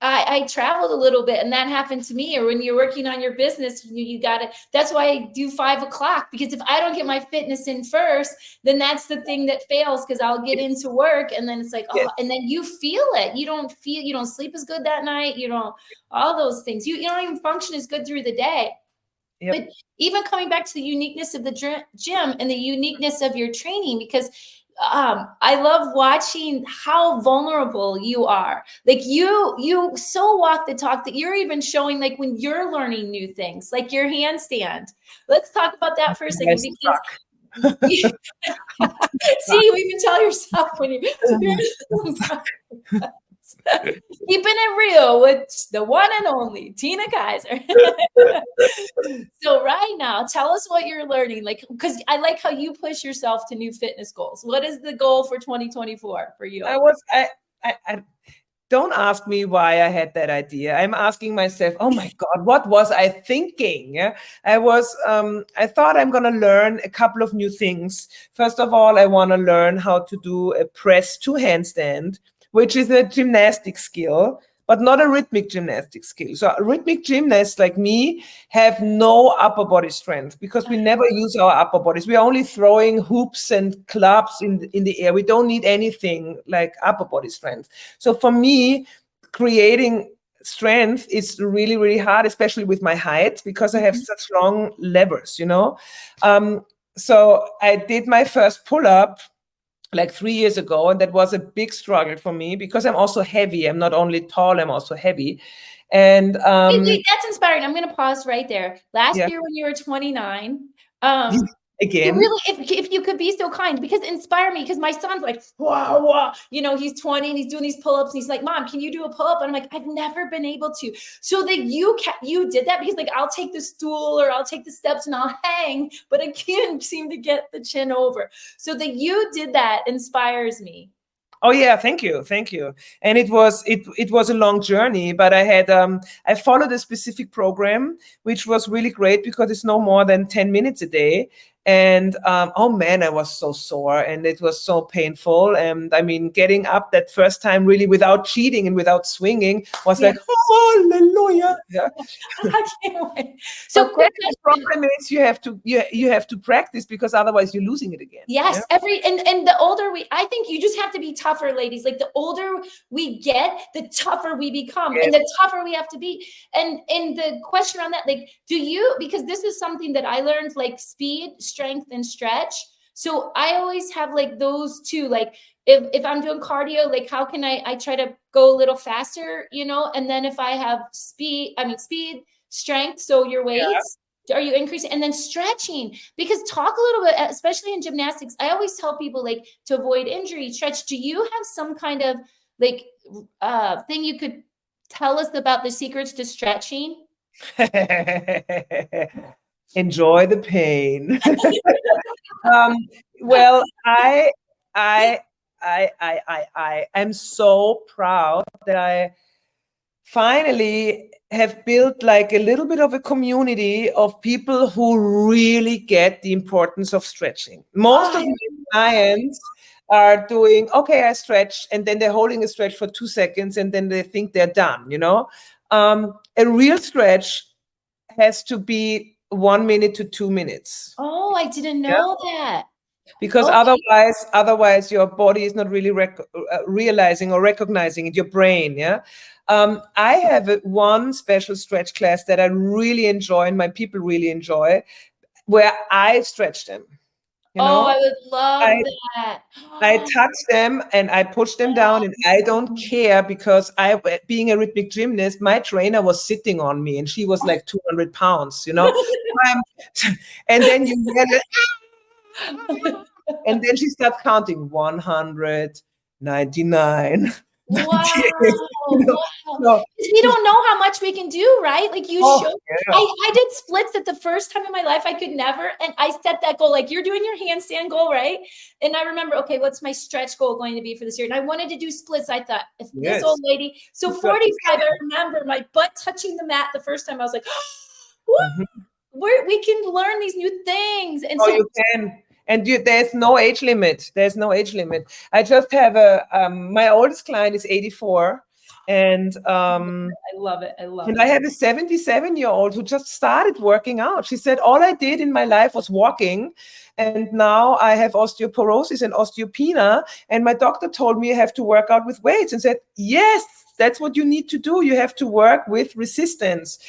I traveled a little bit, and that happened to me. Or when you're working on your business, you got to, that's why I do 5 o'clock, because if I don't get my fitness in first, then that's the thing that fails, because I'll get into work and then it's like, and then you feel it. You don't sleep as good that night. All those things. You don't even function as good through the day. Yep. But even coming back to the uniqueness of the gym and the uniqueness of your training, because I love watching how vulnerable you are. Like you so walk the talk that you're even showing, like, when you're learning new things, like your handstand. Let's talk about that for a second, because see, you even tell yourself when you're keeping it real with the one and only Tina Kaiser. So, right. now. Tell us what you're learning. Like, because I like how you push yourself to new fitness goals. What is the goal for 2024 for you? I don't ask me why I had that idea. I'm asking myself, oh my God, what was I thinking? Yeah? I thought I'm going to learn a couple of new things. First of all, I want to learn how to do a press to handstand, which is a gymnastic skill, but not a rhythmic gymnastic skill. So rhythmic gymnasts like me have no upper body strength because we never use our upper bodies. We are only throwing hoops and clubs in the air. We don't need anything like upper body strength. So for me, creating strength is really, really hard, especially with my height, because I have such long levers, you know. So I did my first pull-up like 3 years ago, and that was a big struggle for me because I'm also heavy. I'm not only tall, I'm also heavy. And wait, that's inspiring. I'm going to pause right there. Last year when you were 29, again, really, if you could be so kind, because inspire me, because my son's like, wow, wow, you know, he's 20 and he's doing these pull-ups and he's like, Mom, can you do a pull-up? And I'm like, I've never been able to. So that you did that, because like, I'll take the stool or I'll take the steps and I'll hang, but I can't seem to get the chin over. So that you did that inspires me. Oh yeah, thank you. And it was a long journey, but I followed a specific program, which was really great because it's no more than 10 minutes a day. And oh man, I was so sore and it was so painful. And I mean, getting up that first time really without cheating and without swinging was like, hallelujah. Yeah. I can't wait. So the problem is you have to practice, because otherwise you're losing it again. Yes, yeah? and the older I think you just have to be tougher, ladies. Like the older we get, the tougher we become, and the tougher we have to be. And the question on that, like, because this is something that I learned, like speed, strength, and stretch. So I always have like those two, like if I'm doing cardio, like how can I try to go a little faster, you know? And then if I have speed, strength, so your weights, are you increasing? And then stretching, because talk a little bit, especially in gymnastics, I always tell people like to avoid injury, stretch. Do you have some kind of like thing you could tell us about the secrets to stretching? Enjoy the pain. Well, I'm so proud that I finally have built like a little bit of a community of people who really get the importance of stretching. Most of my clients are doing, okay, I stretch, and then they're holding a stretch for 2 seconds and then they think they're done, you know. A real stretch has to be 1 minute to 2 minutes. Oh, I didn't know that. Because otherwise your body is not really realizing or recognizing it, your brain. Yeah. I have one special stretch class that I really enjoy and my people really enjoy, where I stretch them. You know? I would love that. I touch them and I push them down, and I don't care, because being a rhythmic gymnast, my trainer was sitting on me and she was like 200 pounds, you know. And then you yell, and then she starts counting 199. Wow. Wow. We don't know how much we can do, right? Like you showed. Yeah. I did splits at the first time in my life. I could never. And I set that goal, like you're doing your handstand goal, right? And I remember, okay, what's my stretch goal going to be for this year? And I wanted to do splits. I thought, if this old lady, so 45, I remember my butt touching the mat the first time. I was like, we can learn these new things. And so you can. And there's no age limit. There's no age limit. I just have my oldest client is 84. And I love it. And I have a 77-year-old who just started working out. She said, all I did in my life was walking. And now I have osteoporosis and osteopenia. And my doctor told me I have to work out with weights, and said, yes, that's what you need to do. You have to work with resistance.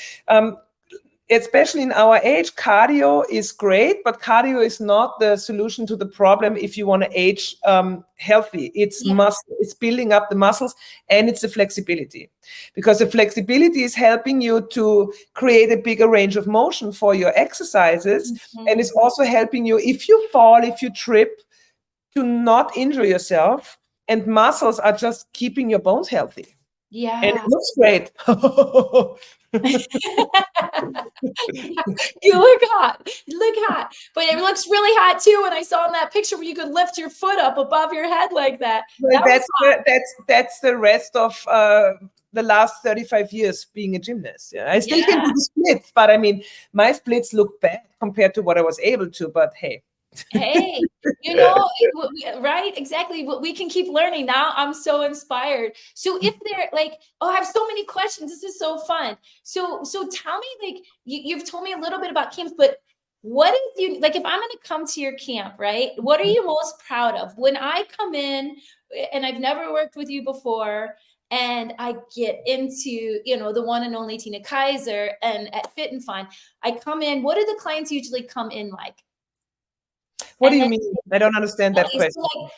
Especially in our age, cardio is great, but cardio is not the solution to the problem if you want to age healthy. It's it's building up the muscles, and it's the flexibility, because the flexibility is helping you to create a bigger range of motion for your exercises. And it's also helping you, if you fall, if you trip, to not injure yourself. And muscles are just keeping your bones healthy. Yeah. And it looks great. You look hot. You look hot. But it looks really hot too when I saw in that picture where you could lift your foot up above your head like that. Well, That was hot. that's the rest of the last 35 years being a gymnast. Yeah, I still can Yeah. do the splits, but I mean, my splits look bad compared to what I was able to. But hey, Hey, right? Exactly. We can keep learning. Now I'm so inspired. So if they're like, oh, I have so many questions. This is so fun. So tell me, like, you've told me a little bit about camps, but what is you like if I'm going to come to your camp, right? What are you most proud of? When I come in and I've never worked with you before, and I get into, the one and only Tina Kaiser and at Fit and Fun, I come in, what do the clients usually come in like? what do And you then, mean? I don't understand that okay, question. so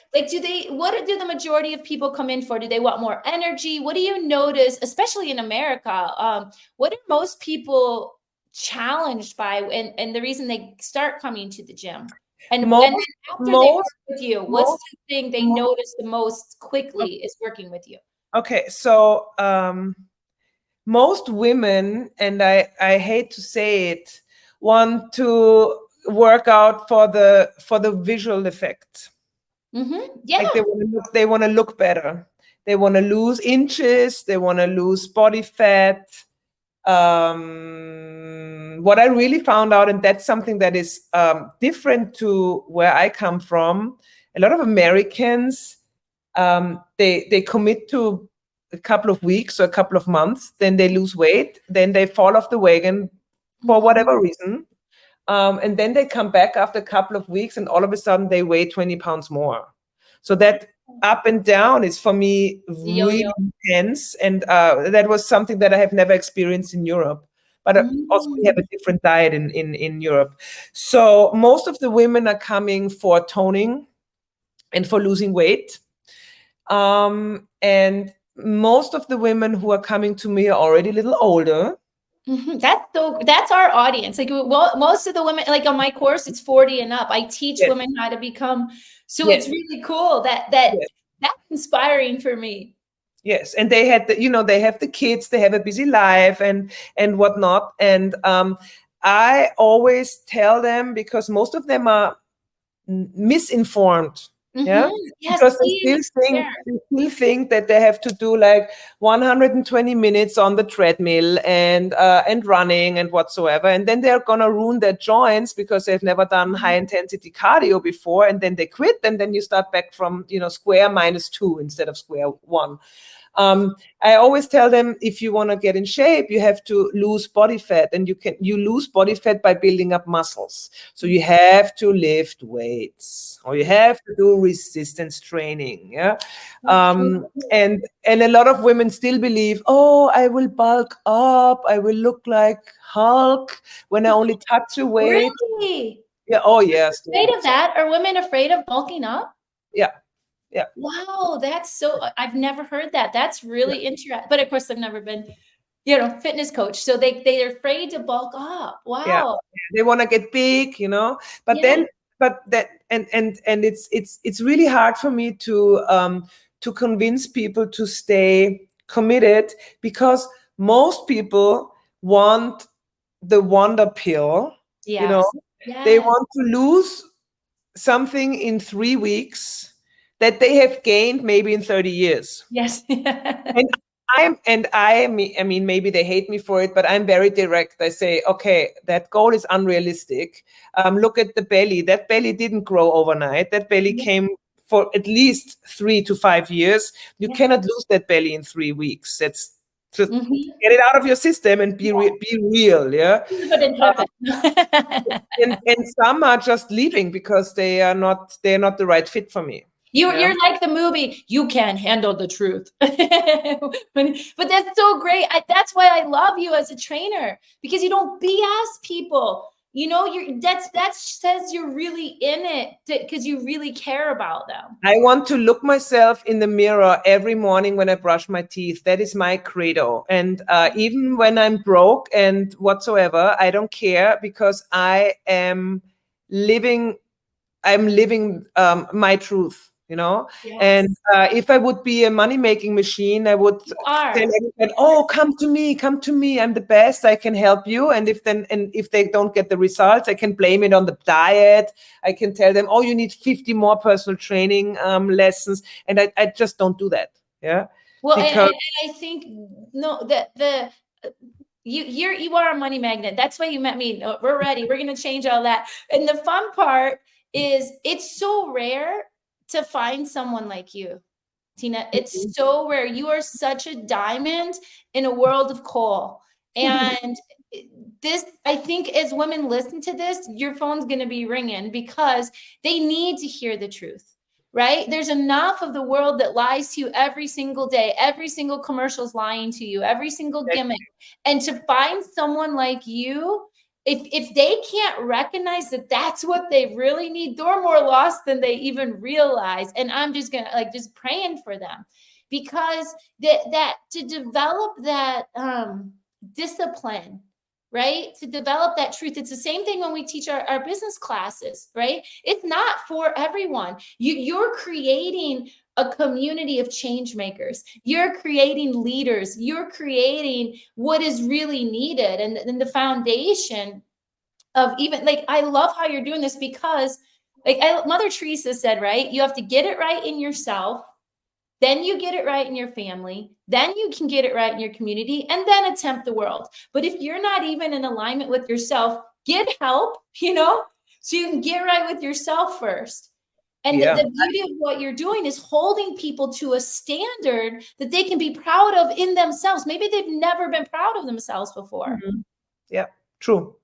what do the majority of people come in for? Do they want more energy? What do you notice, especially in America? What are most people challenged by, and the reason they start coming to the gym? And then after they work with you, what's the thing they notice the most quickly is working with you? Okay, so most women, and I hate to say it, want to work out for the visual effect. Yeah. Like they want to look better. They want to lose inches. They want to lose body fat. What I really found out, and that's something that is different to where I come from, a lot of Americans, they commit to a couple of weeks or a couple of months, then they lose weight, then they fall off the wagon for whatever reason. And then they come back after a couple of weeks and all of a sudden they weigh 20 pounds more. So that up and down is for me really intense. And that was something that I have never experienced in Europe. But also we have a different diet in Europe. So most of the women are coming for toning and for losing weight. And most of the women who are coming to me are already a little older. That's our audience. Like, well, most of the women, like on my course, it's 40 and up. I teach women how to become. So it's really cool that's inspiring for me. Yes, and they had they have the kids, they have a busy life and whatnot. And I always tell them, because most of them are misinformed. Yeah, because they still think that they have to do like 120 minutes on the treadmill and running and whatsoever, and then they're gonna ruin their joints because they've never done high intensity cardio before, and then they quit, and then you start back from square -2 instead of square one. I always tell them, if you want to get in shape, you have to lose body fat, and you lose body fat by building up muscles. So you have to lift weights, or you have to do resistance training. Yeah. And a lot of women still believe, oh, I will bulk up, I will look like Hulk when I only touch a weight. Really? Yeah. Oh, yes. Afraid of that? Are women afraid of bulking up? Yeah. Yeah. Wow, I've never heard that. That's really interesting. But of course, I've never been, fitness coach. So they're afraid to bulk up. Wow. Yeah. They want to get big, but then, and it's really hard for me to convince people to stay committed, because most people want the wonder pill. Yes. They want to lose something in 3 weeks that they have gained maybe in 30 years. Yes. I mean, maybe they hate me for it, but I'm very direct. I say, okay, that goal is unrealistic. Look at the belly. That belly didn't grow overnight. That belly came for at least 3 to 5 years. You cannot lose that belly in 3 weeks. That's just get it out of your system and be real. Yeah. And some are just leaving because they're not the right fit for me. You're like the movie, You Can't Handle the Truth. But that's so great. That's why I love you as a trainer, because you don't BS people. That says you're really in it because you really care about them. I want to look myself in the mirror every morning when I brush my teeth. That is my credo. And even when I'm broke and whatsoever, I don't care, because I'm living my truth. you know. Yes. And if I would be a money-making machine, I would tell everyone, oh, come to me, I'm the best, I can help you. And if they don't get the results, I can blame it on the diet. I can tell them, oh, you need 50 more personal training lessons. And I just don't do that. Yeah. Well, because and I think no, that you are a money magnet. That's why you met me. No, we're ready. We're gonna change all that. And the fun part is it's so rare to find someone like you, Tina. It's so rare. You are such a diamond in a world of coal. And this, I think, as women listen to this, your phone's gonna be ringing because they need to hear the truth. Right? There's enough of the world that lies to you every single day. Every single commercial is lying to you, every single gimmick. And to find someone like you, if they can't recognize that that's what they really need, they're more lost than they even realize. And I'm just gonna just praying for them, because that to develop that discipline, right? To develop that truth. It's the same thing when we teach our business classes, right? It's not for everyone. You're creating a community of change makers. You're creating leaders. You're creating what is really needed. And the foundation of even, like, I love how you're doing this, because Mother Teresa said, right? You have to get it right in yourself. Then you get it right in your family. Then you can get it right in your community, and then attempt the world. But if you're not even in alignment with yourself, get help, so you can get right with yourself first. And the beauty of what you're doing is holding people to a standard that they can be proud of in themselves. Maybe they've never been proud of themselves before. Mm-hmm. Yeah, true.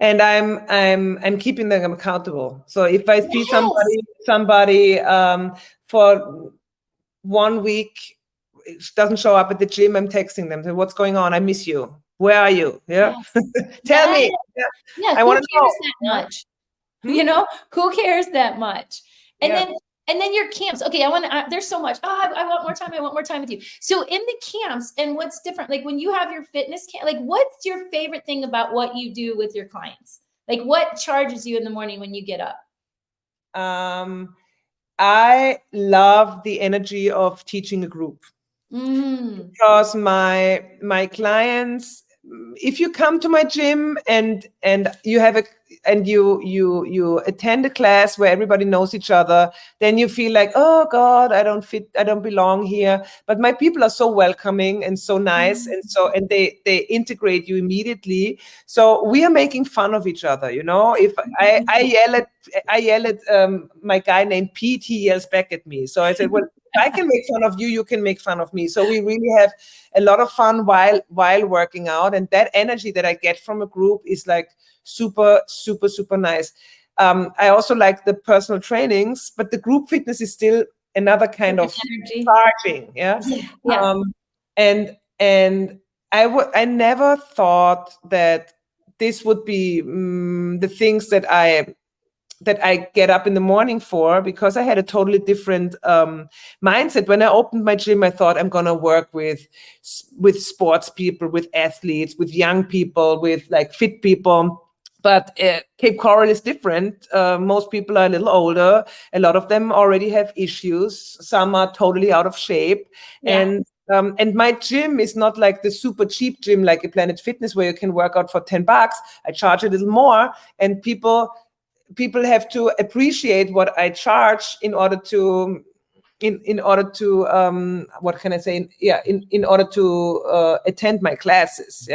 And I'm keeping them accountable. So if I see somebody for 1 week doesn't show up at the gym, I'm texting them. So what's going on? I miss you. Where are you? Yeah. Yes. Tell me. Yeah. I want to know that much. Who cares that much? And then your camps. Okay, I want to. There's so much. I want more time. I want more time with you. So in the camps, and what's different? Like when you have your fitness camp, like what's your favorite thing about what you do with your clients? Like what charges you in the morning when you get up? I love the energy of teaching a group. Because my clients, if you come to my gym and you have you attend a class where everybody knows each other, then you feel like, oh God, I don't belong here. But my people are so welcoming and so nice, and they integrate you immediately. So we are making fun of each other. If I yell at my guy named Pete, he yells back at me. So I said, well, if I can make fun of you, you can make fun of me. So we really have a lot of fun while working out. And that energy that I get from a group is like super, super, super nice. I also like the personal trainings, but the group fitness is still another kind of energy. Charging. Yeah. And I never thought that this would be the things that I get up in the morning for, because I had a totally different mindset. When I opened my gym, I thought I'm going to work with sports people, with athletes, with young people, with like fit people. But Cape Coral is different. Most people are a little older. A lot of them already have issues. Some are totally out of shape. And my gym is not like the super cheap gym like a Planet Fitness where you can work out for $10. I charge a little more, and people have to appreciate what I charge in order to what can I say? In order to attend my classes.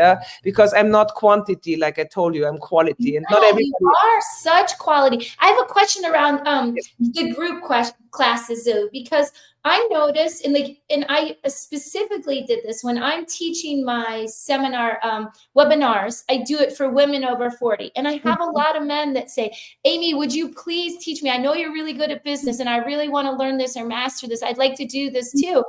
Because I'm not quantity, like I told you, I'm quality, and not everybody. You are such quality. I have a question around the group classes though, because I noticed, and I specifically did this when I'm teaching my seminar webinars. I do it for women over 40, and I have a lot of men that say, Amy, would you please teach me? I know you're really good at business, and I really want to learn this or master this. I'd like to do this too.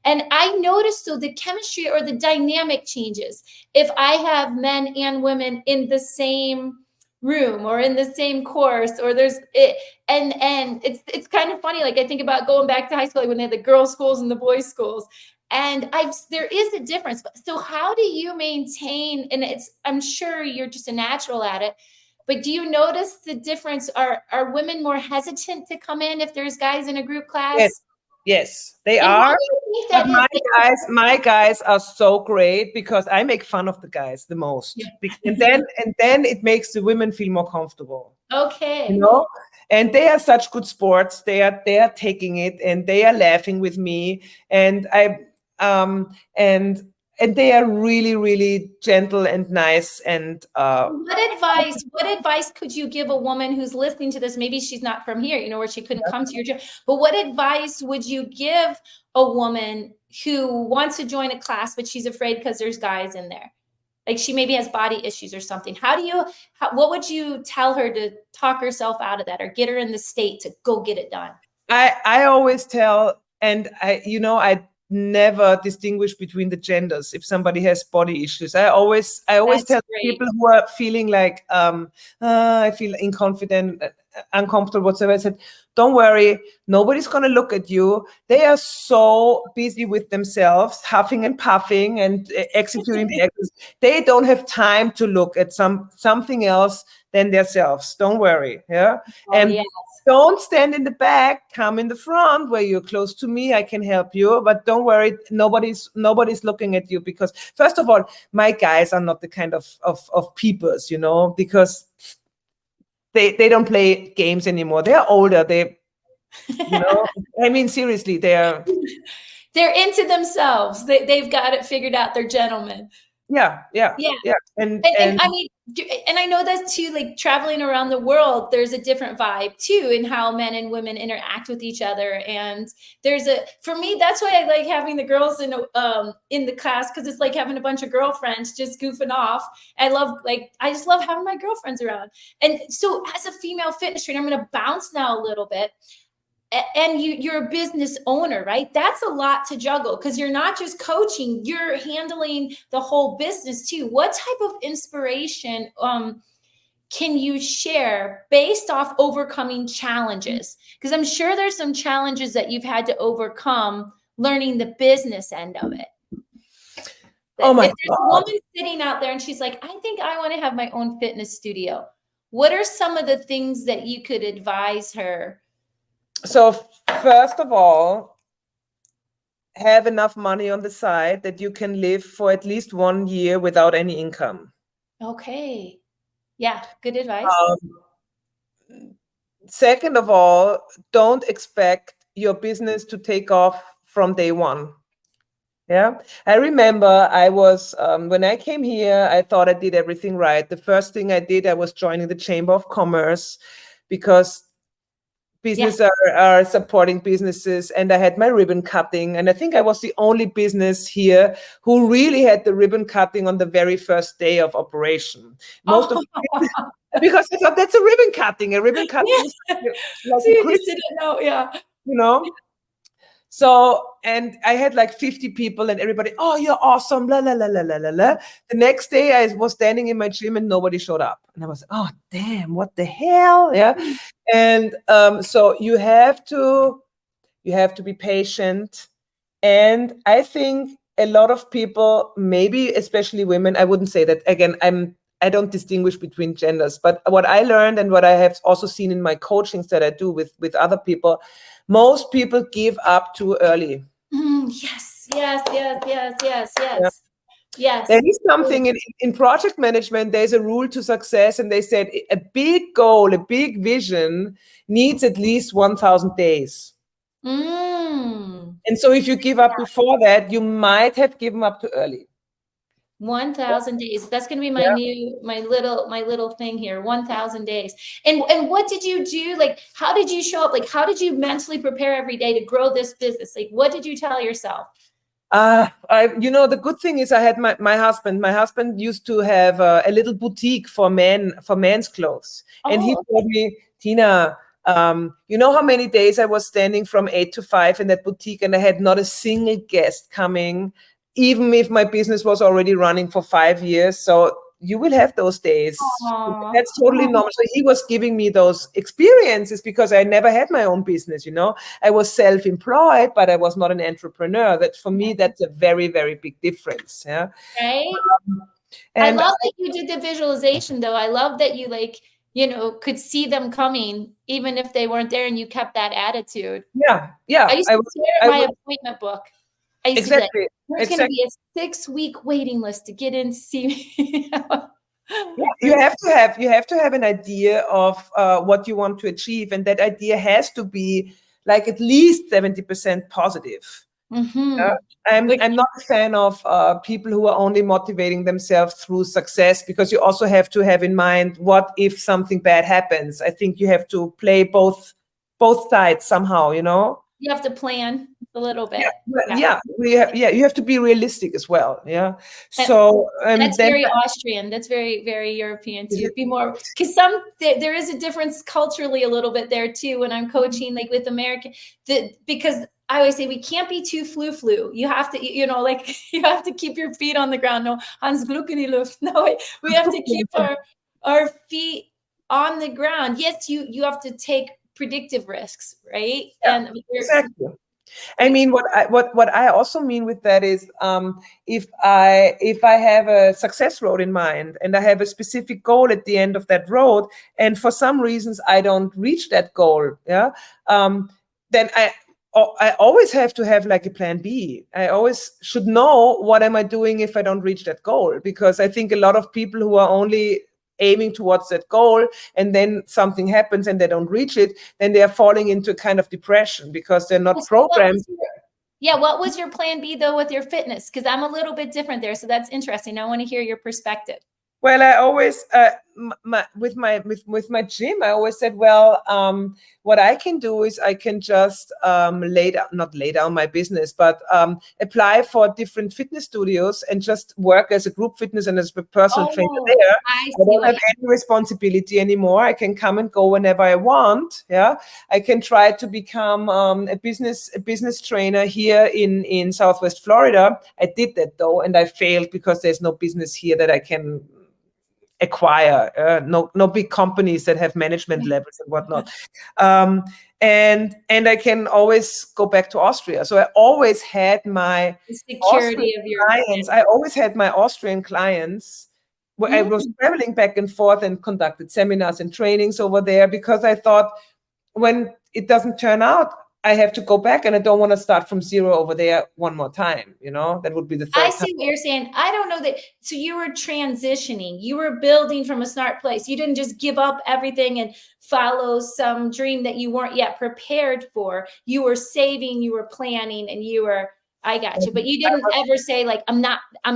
And I noticed though the chemistry or the dynamic changes if I have men and women in the same room or in the same course, or there's it, and it's kind of funny. Like I think about going back to high school, like when they had the girls' schools and the boys' schools, and there is a difference. So how do you maintain? And I'm sure you're just a natural at it, But do you notice the difference? Are women more hesitant to come in if there's guys in a group class? Yes, they And why are. do you think But that is? my guys are so great because I make fun of the guys the most. And then it makes the women feel more comfortable. Okay. You know? And they are such good sports. They are taking it and they are laughing with me. And and they are really, really gentle and nice. And What advice could you give a woman who's listening to this? Maybe she's not from here, where she couldn't come to your gym, but what advice would you give a woman who wants to join a class, but she's afraid because there's guys in there? Like she maybe has body issues or something. What would you tell her to talk herself out of that or get her in the state to go get it done? I always tell, and I never distinguish between the genders. If somebody has body issues, I always That's tell great. people who are feeling like I feel inconfident, uncomfortable, whatsoever. I said, don't worry, nobody's going to look at you. They are so busy with themselves, huffing and puffing and executing the exercise. They don't have time to look at something else than themselves. Don't worry. Yeah. And yes. don't stand in the back, come in the front where you're close to me. I can help you, but don't worry, nobody's looking at you, because first of all, my guys are not the kind of peepers, because they don't play games anymore. They're older. I mean, seriously, they're into themselves. They've got it figured out. They're gentlemen. Yeah. And I mean, and I know that too, like traveling around the world, there's a different vibe too in how men and women interact with each other. And for me, that's why I like having the girls in the class, because it's like having a bunch of girlfriends just goofing off. I just love having my girlfriends around. And so as a female fitness trainer, I'm going to bounce now a little bit. And you're a business owner, right? That's a lot to juggle, because you're not just coaching, you're handling the whole business too. What type of inspiration can you share based off overcoming challenges? Because I'm sure there's some challenges that you've had to overcome learning the business end of it. Oh my God. If there's a woman sitting out there and she's like, I think I want to have my own fitness studio, what are some of the things that you could advise her? So first of all, have enough money on the side that you can live for at least 1 year without any income. Okay. Yeah, good advice. Second of all, don't expect your business to take off from day one. Yeah, I remember I was, when I came here, I thought I did everything right. The first thing I did, I was joining the Chamber of Commerce, because businesses are supporting businesses, and I had my ribbon cutting, and I think I was the only business here who really had the ribbon cutting on the very first day of operation. Most of because I thought that's a ribbon cutting. A ribbon cutting is like so you just didn't know, So, and I had like 50 people and everybody, oh, you're awesome, la, la, la, la, la, la, la. The next day I was standing in my gym and nobody showed up. And I was, oh, damn, what the hell? Yeah. And so you have to be patient. And I think a lot of people, maybe especially women, I wouldn't say that, again, I don't distinguish between genders, but what I learned and what I have also seen in my coachings that I do with other people, most people give up too early. Yes. Yes. There is something in project management, there's a rule to success, and they said a big goal, a big vision needs at least 1,000 days. And so if you give up before that, you might have given up too early. 1,000 days. That's going to be my little thing here. 1,000 days. And what did you do? Like, how did you show up? Like, how did you mentally prepare every day to grow this business? Like, what did you tell yourself? The good thing is I had my husband. My husband used to have a little boutique for men's clothes. And he told me, Tina, you know how many days I was standing from 8 to 5 in that boutique, and I had not a single guest coming, even if my business was already running for 5 years. So you will have those days. Aww. That's totally normal. So he was giving me those experiences because I never had my own business. I was self-employed, but I was not an entrepreneur. That for me, that's a very, very big difference. Yeah. Right. And I love that you did the visualization, though. I love that you you know, could see them coming, even if they weren't there and you kept that attitude. Yeah. I used to stare at my appointment book. I used to be like, exactly. there's going to be a 6-week waiting list to get in to see me. Yeah, you have to have an idea of what you want to achieve, and that idea has to be like at least 70% positive. I'm not a fan of people who are only motivating themselves through success, because you also have to have in mind, what if something bad happens? I think you have to play both sides somehow, you know. You have to plan a little bit. You have to be realistic as well. Yeah. So that's very Austrian. That's very, very European too. Be more, because there is a difference culturally a little bit there too. When I'm coaching, like with American, because I always say we can't be too flu. You have to, you know, like you have to keep your feet on the ground. No, Hans Glück in die Luft. No, we have to keep our feet on the ground. Yes, you have to take predictive risks, right? Yeah, and exactly. I mean, what I also mean with that is, if I have a success road in mind and I have a specific goal at the end of that road, and for some reasons I don't reach that goal, then I always have to have like a plan B. I always should know, what am I doing if I don't reach that goal? Because I think a lot of people who are only aiming towards that goal and then something happens and they don't reach it, then they are falling into kind of depression, because they're not programmed. What was your plan B though with your fitness? Because I'm a little bit different there, so that's interesting. I want to hear your perspective. Well, I always with my gym, I always said, well, what I can do is I can just not lay down my business, but apply for different fitness studios and just work as a group fitness and as a personal trainer there. I don't have any responsibility anymore. I can come and go whenever I want. Yeah, I can try to become a business trainer here in Southwest Florida. I did that though, and I failed because there's no business here that I can acquire, no big companies that have management levels and whatnot, and I can always go back to Austria. So I always had my security of your clients. I always had my Austrian clients, where I was traveling back and forth and conducted seminars and trainings over there, because I thought, when it doesn't turn out, I have to go back, and I don't want to start from zero over there one more time. You know, that would be the third time. I see what you're saying. I don't know that. So you were transitioning, you were building from a smart place. You didn't just give up everything and follow some dream that you weren't yet prepared for. You were saving, you were planning, and you were, I got you. But you didn't ever say like, I'm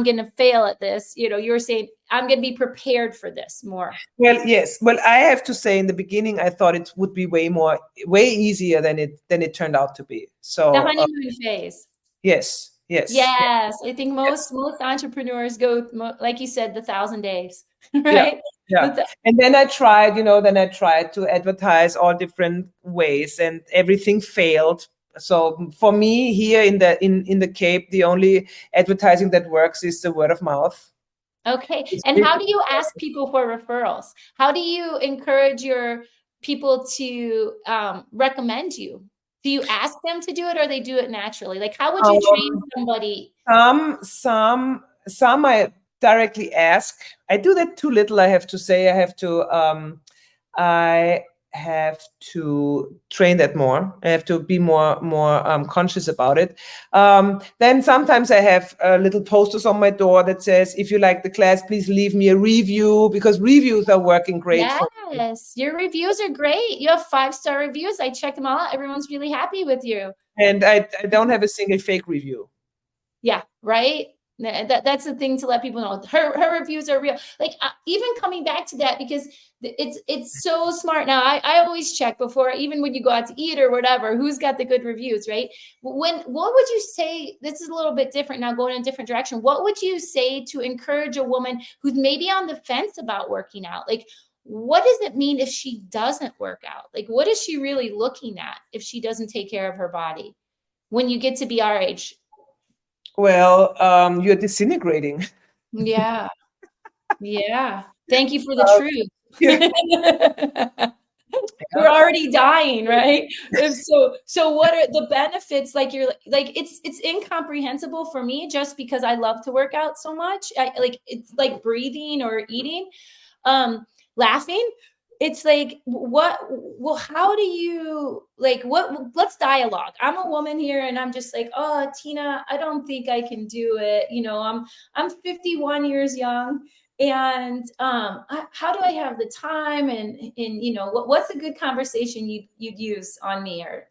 going to fail at this. You know, you were saying, I'm going to be prepared for this more. Well, yes. Well, I have to say, in the beginning, I thought it would be way easier than it turned out to be. So the honeymoon phase. Yes. I think most entrepreneurs go, like you said, the 1,000 days, right? Yeah. And then I tried to advertise all different ways, and everything failed. So for me here in the Cape, the only advertising that works is the word of mouth. Okay. And how do you ask people for referrals? How do you encourage your people to recommend you? Do you ask them to do it, or they do it naturally? Like, how would you train somebody? Some I directly ask. I do that too little, I have to say. I have to train that more. I have to be more conscious about it. Then sometimes I have little posters on my door that says, if you like the class, please leave me a review, because reviews are working great. Yes, your reviews are great. You have 5-star reviews. I checked them all out. Everyone's really happy with you. And I don't have a single fake review. Yeah, right. That's the thing to let people know. Her reviews are real. Like even coming back to that, because it's so smart. Now I always check before, even when you go out to eat or whatever, who's got the good reviews, right? What would you say? This is a little bit different now, going in a different direction. What would you say to encourage a woman who's maybe on the fence about working out? Like, what does it mean if she doesn't work out? Like, what is she really looking at if she doesn't take care of her body when you get to be our age? Well, you're disintegrating. Yeah. Thank you for the truth. We're already dying, right? So what are the benefits? Like it's incomprehensible for me, just because I love to work out so much. It's like breathing or eating, laughing. it's like, well, how do you, like, let's dialogue. I'm a woman here and I'm just like, oh, Tina, I don't think I can do it. I'm 51 years young. And how do I have the time? And what's a good conversation you'd use on me or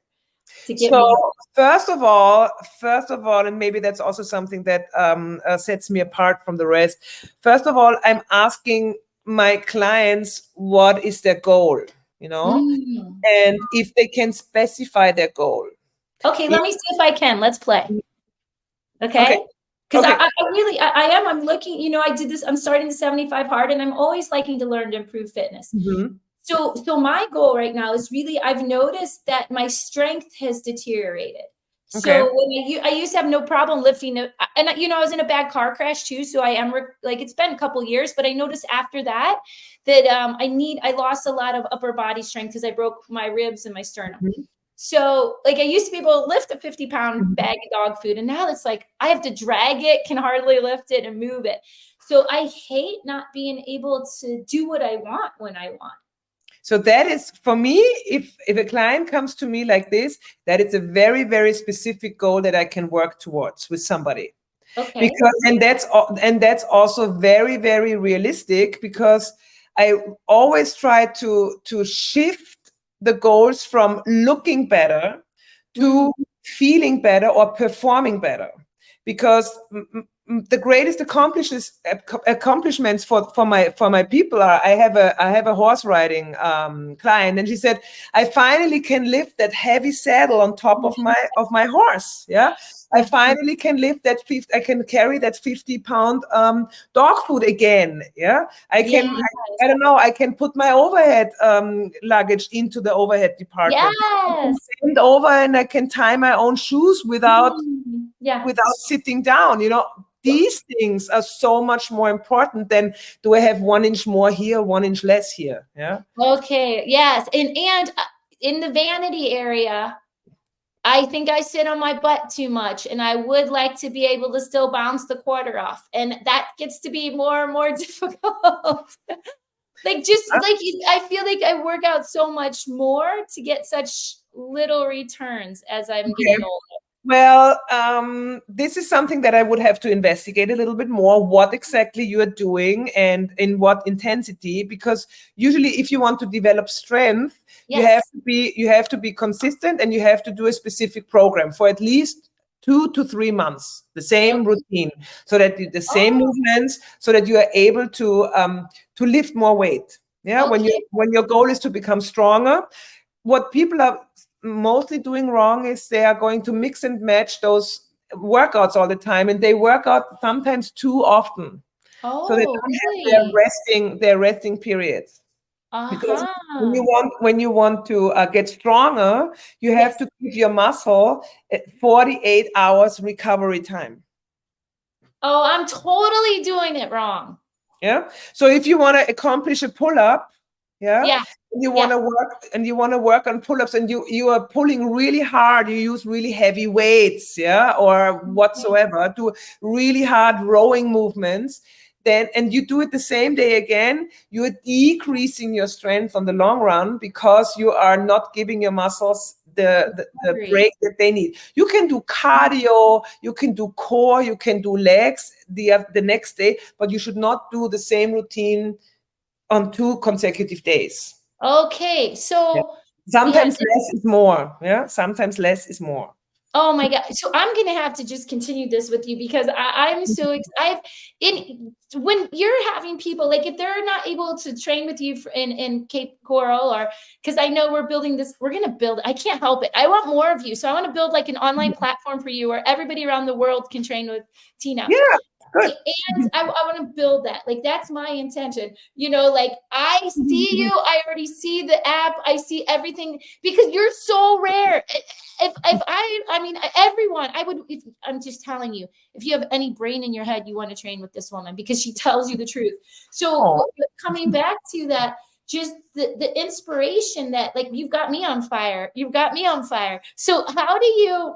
to get So me? first of all, and maybe that's also something that sets me apart from the rest. First of all, I'm asking my clients what is their goal, and if they can specify their goal. Okay, let me see if I can. Let's play. Okay. Because Okay. I'm looking, I did this, I'm starting the 75 hard, and I'm always liking to learn to improve fitness. Mm-hmm. So my goal right now is really, I've noticed that my strength has deteriorated. Okay. So when I used to have no problem lifting it, and I was in a bad car crash too. So I am like, it's been a couple years, but I noticed after that I lost a lot of upper body strength because I broke my ribs and my sternum. Mm-hmm. So like I used to be able to lift a 50-pound bag of dog food, and now it's like I have to drag it, can hardly lift it and move it. So I hate not being able to do what I want when I want. So that is, for me, if a client comes to me like this, that is a very, very specific goal that I can work towards with somebody. Okay. Because that's also very, very realistic, because I always try to shift the goals from looking better to feeling better or performing better. Because the greatest accomplishments for my people are, I have a horse riding client, and she said, I finally can lift that heavy saddle on top of my horse. Yeah. I finally can lift that I can carry that 50-pound dog food again. Yeah. I don't know, I can put my overhead luggage into the overhead department. Yes. Bend over and I can tie my own shoes without sitting down. These things are so much more important than, do I have 1 inch more here, 1 inch less here? Yeah. Okay. Yes. And in the vanity area, I think I sit on my butt too much, and I would like to be able to still bounce the quarter off. And that gets to be more and more difficult. I feel like I work out so much more to get such little returns as I'm getting older. Well, this is something that I would have to investigate a little bit more, what exactly you are doing and in what intensity, because usually if you want to develop strength, you have to be consistent, and you have to do a specific program for at least 2 to 3 months, the same routine, so that the same movements, so that you are able to lift more weight. Yeah. When your goal is to become stronger, what people are mostly doing wrong is they are going to mix and match those workouts all the time, and they work out sometimes too often. So they don't have their resting periods. Because when you want to get stronger, you have to give your muscle 48 hours recovery time. Oh, I'm totally doing it wrong. Yeah. So if you want to accomplish a pull-up, and you want to work on pull-ups, and you are pulling really hard, you use really heavy weights, or whatsoever, do really hard rowing movements, then, and you do it the same day again, you are decreasing your strength on the long run, because you are not giving your muscles the break that they need. You can do cardio, you can do core, you can do legs the next day, but you should not do the same routine on 2 consecutive days. Okay. So sometimes less is more. Yeah. Sometimes less is more. Oh my God. So I'm going to have to just continue this with you, because I'm so excited. When you're having people, like if they're not able to train with you in Cape Coral, or because I know we're building this, we're going to build, I can't help it. I want more of you. So I want to build like an online platform for you where everybody around the world can train with Tina. Yeah. Good. And I want to build that. Like, that's my intention. Like I see you, I already see the app, I see everything, because you're so rare. Everyone, I'm just telling you, if you have any brain in your head, you want to train with this woman, because she tells you the truth. So coming back to that, just the inspiration that, like, you've got me on fire. So how do you,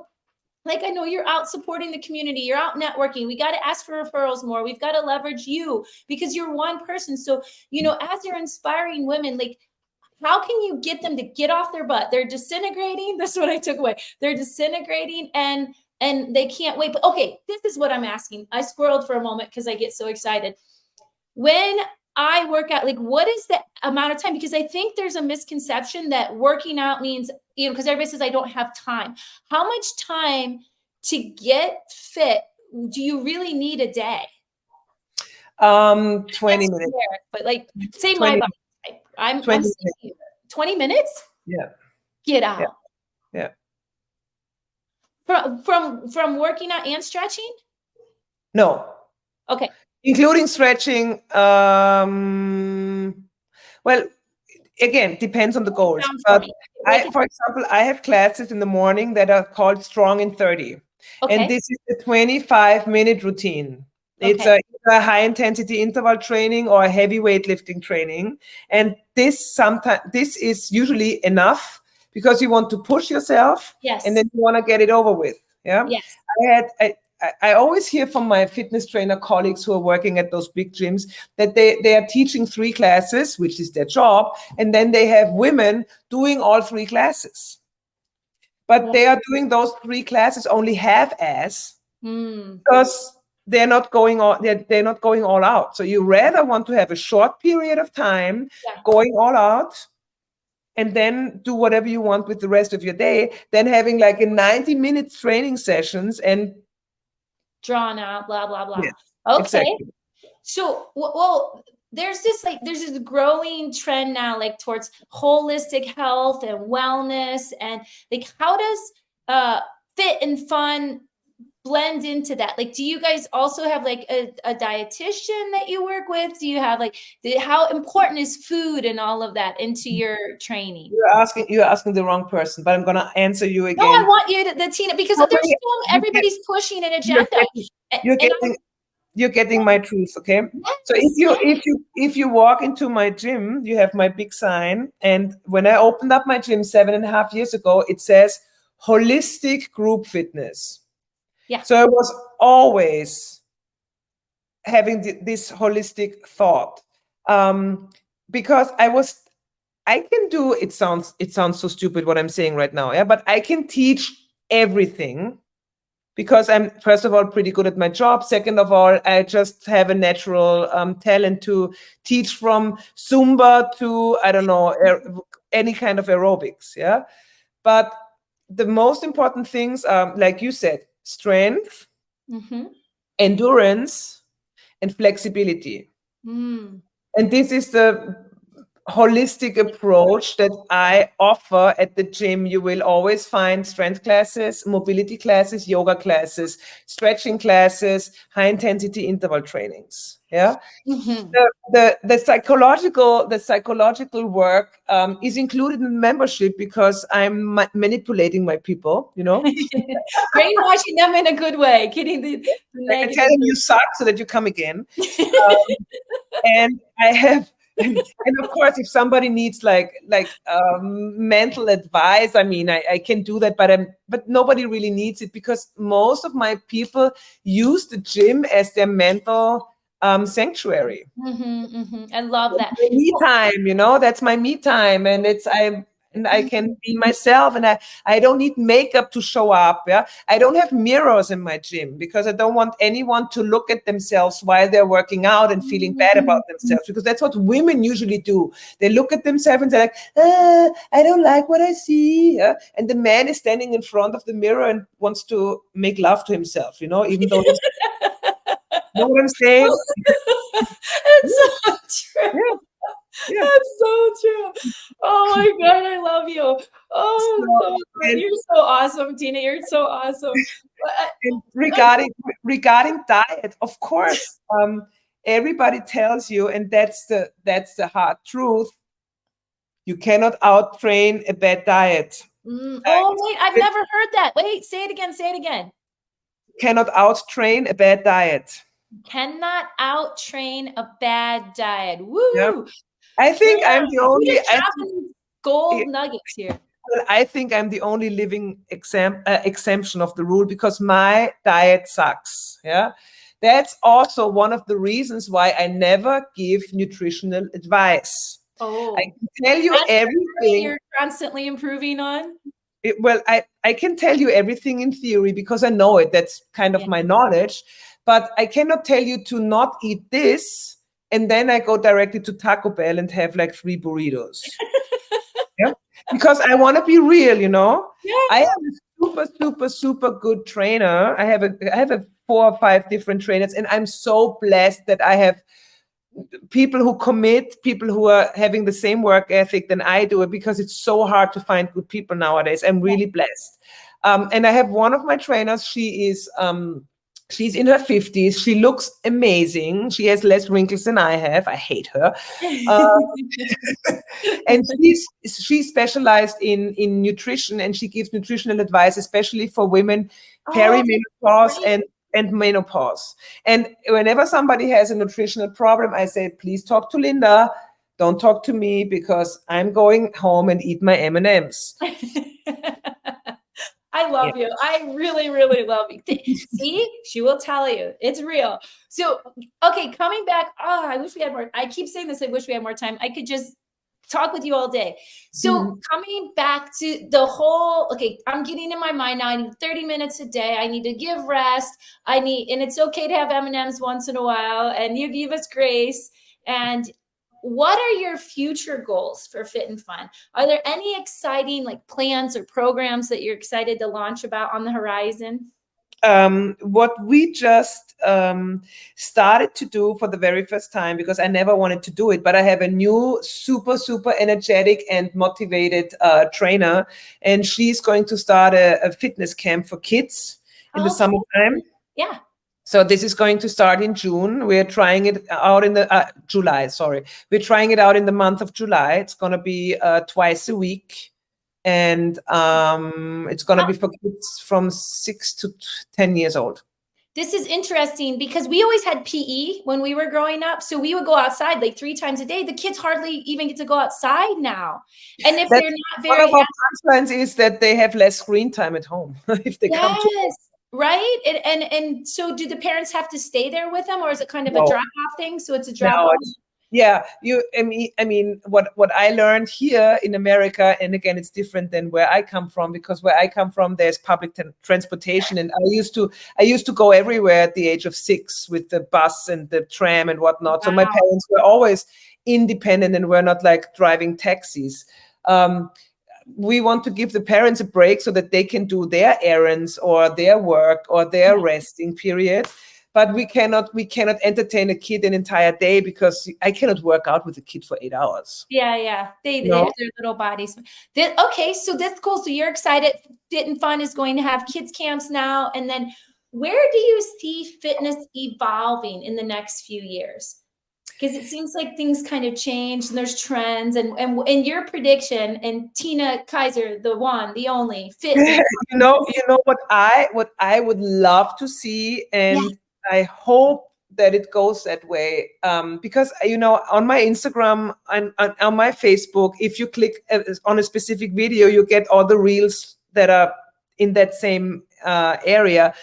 like, I know you're out supporting the community, you're out networking. We got to ask for referrals more. We've got to leverage you, because you're one person. So, as you're inspiring women, like, how can you get them to get off their butt? They're disintegrating. That's what I took away. They're disintegrating and they can't wait. But okay, this is what I'm asking. I squirreled for a moment because I get so excited. When I work out, like, what is the amount of time? Because I think there's a misconception that working out means, because everybody says I don't have time. How much time to get fit do you really need a day? 20 minutes. Fair, but like, say 20 my body type. I'm 20 saying 20 minutes? Yeah. Get out. Yeah. From working out and stretching? No. Okay. Including stretching. Well, again, depends on the goals. But for example, I have classes in the morning that are called Strong in 30. Okay. And this is a 25-minute routine. It's Okay. a high intensity interval training or a heavy weightlifting training. And this is usually enough because you want to push yourself. Yes. And then you want to get it over with. Yeah. Yes. I always hear from my fitness trainer colleagues who are working at those big gyms that they are teaching 3 classes, which is their job. And then they have women doing all 3 classes. But they are doing those 3 classes only half-ass because they're not going all out. So you rather want to have a short period of time going all out and then do whatever you want with the rest of your day than having like a 90-minute training sessions and drawn out, blah, blah, blah. Yes, okay. Exactly. So, well, there's this growing trend now, like towards holistic health and wellness, and like, how does fit and fun blend into that? Like, do you guys also have like a dietitian that you work with? Do you have like, how important is food and all of that into your training? You're asking the wrong person, but I'm going to answer you again. No, I want you to, Tina, because everybody's pushing an agenda. You're getting my truth, okay? Yes, so if you walk into my gym, you have my big sign, and when I opened up my gym 7.5 years ago, it says holistic group fitness. Yeah. So I was always having this holistic thought, because I can do. It sounds so stupid what I'm saying right now, yeah. But I can teach everything because I'm, first of all, pretty good at my job. Second of all, I just have a natural talent to teach from Zumba to, I don't know, any kind of aerobics, yeah. But the most important things are, like you said, strength, endurance, and flexibility. And this is the holistic approach that I offer at the gym. You will always find strength classes, mobility classes, yoga classes, stretching classes, high intensity interval trainings. Yeah. The psychological work is included in membership because I'm manipulating my people, brainwashing them in a good way, getting the negative. Telling you suck so that you come again. And I have. And of course, if somebody needs like mental advice, I mean, I can do that, but nobody really needs it because most of my people use the gym as their mental sanctuary. I love that. Me time, that's my me time, and I can be myself, and I don't need makeup to show up. Yeah, I don't have mirrors in my gym because I don't want anyone to look at themselves while they're working out and feeling bad about themselves, because that's what women usually do. They look at themselves and they're like, I don't like what I see. Yeah? And the man is standing in front of the mirror and wants to make love to himself, even though you know what I'm saying? It's so true. Yeah. That's so true. Oh my God, I love you. Oh, you're so awesome, Tina. You're so awesome. Regarding diet, of course, everybody tells you, and that's the hard truth. You cannot out-train a bad diet. Wait, I've never heard that. Wait, say it again. Say it again. Cannot out-train a bad diet. Cannot out-train a bad diet. Woo! Yeah. I think I'm the only gold nuggets here. Well, I think I'm the only living exemption of the rule because my diet sucks. Yeah, that's also one of the reasons why I never give nutritional advice. Oh, I can tell you that's everything. you're constantly improving on. Well, I can tell you everything in theory because I know it. That's kind of my knowledge. But I cannot tell you to not eat this, and then I go directly to Taco Bell and have like 3 burritos. Yeah. Because I want to be real, you know. I Yes. have a super, super, super good trainer. I have a 4 or 5 different trainers, and I'm so blessed that I have people who commit, people who are having the same work ethic than I do, because it's so hard to find good people nowadays. I'm really blessed. And I have one of my trainers. She's in her 50s. She looks amazing. She has less wrinkles than I have. I hate her. And she's specialized in nutrition, and she gives nutritional advice, especially for women perimenopause and menopause. And whenever somebody has a nutritional problem, I say, please talk to Linda. Don't talk to me, because I'm going home and eat my M&Ms. I love you. I really, really love you. See, she will tell you. It's real. So, okay, coming back. Oh, I wish we had more. I keep saying this. I wish we had more time. I could just talk with you all day. So coming back to the whole, okay, I'm getting in my mind now. I need 30 minutes a day. I need to give rest. And it's okay to have M&Ms once in a while. And you give us grace. And what are your future goals for Fit and Fun? Are there any exciting like plans or programs that you're excited to launch about on the horizon? What we just started to do for the very first time, because I never wanted to do it, but I have a new super, super energetic and motivated trainer, and she's going to start a fitness camp for kids in the summertime. Yeah. So this is going to start in June. We're trying it out in the July. Sorry, we're trying it out in the month of July. It's going to be twice a week, and it's going to be for kids from 6 to 10 years old. This is interesting because we always had PE when we were growing up. So we would go outside like 3 times a day. The kids hardly even get to go outside now. And if they're not very... One of our punchlines is that they have less screen time at home if they come to home. Right. And so do the parents have to stay there with them, or is it kind of a drop-off thing? So it's a drop-off. Yeah, I mean, what I learned here in America, and again, it's different than where I come from, because where I come from, there's public transportation, and I used to go everywhere at the age of 6 with the bus and the tram and whatnot. Wow. So my parents were always independent and were not like driving taxis. We want to give the parents a break so that they can do their errands or their work or their resting period. But we cannot entertain a kid an entire day, because I cannot work out with a kid for 8 hours. Yeah. They have their little bodies. Okay, so that's cool. So you're excited. Fit and Fun is going to have kids camps now. And then where do you see fitness evolving in the next few years? Because it seems like things kind of change, and there's trends, and your prediction, and Tina Kaiser, the one, the only fit. you know what I would love to see, and I hope that it goes that way, because on my Instagram and on my Facebook, if you click on a specific video, you get all the reels that are in that same area.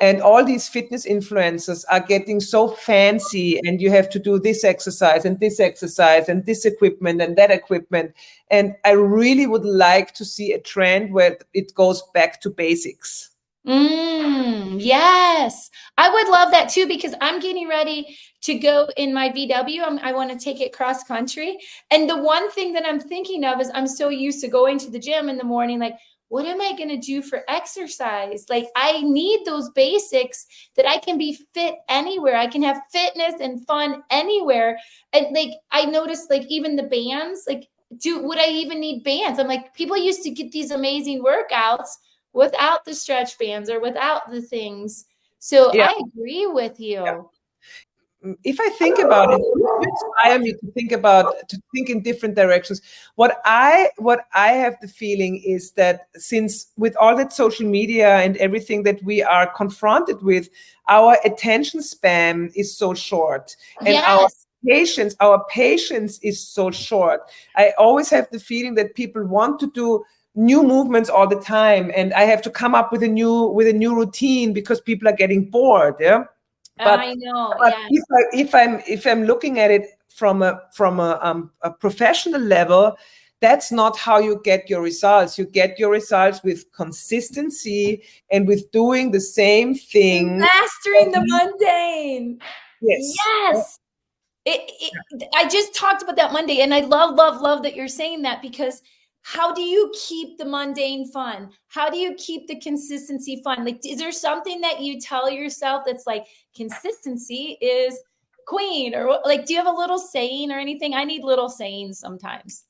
And all these fitness influencers are getting so fancy, and you have to do this exercise and this exercise and this equipment and that equipment. And I really would like to see a trend where it goes back to basics. Yes, I would love that too, because I'm getting ready to go in my VW. I want to take it cross country. And the one thing that I'm thinking of is I'm so used to going to the gym in the morning, like, what am I going to do for exercise? Like, I need those basics that I can be fit anywhere. I can have fitness and fun anywhere. And like, I noticed like even the bands, like, would I even need bands? I'm like, people used to get these amazing workouts without the stretch bands or without the things. So I agree with you. Yeah. If I think about it, you inspire me to think in different directions. What I have the feeling is that, since with all that social media and everything that we are confronted with, our attention span is so short, and our patience is so short. I always have the feeling that people want to do new movements all the time, and I have to come up with a new routine because people are getting bored. Yeah. But I know. But if I'm looking at it from a professional level, that's not how you get your results. You get your results with consistency and with doing the same thing. Mastering the mundane. Yes. Yes. I just talked about that Monday, and I love that you're saying that, because how do you keep the mundane fun? How do you keep the consistency fun? Like, is there something that you tell yourself that's like, consistency is queen, or like, do you have a little saying or anything? I need little sayings sometimes.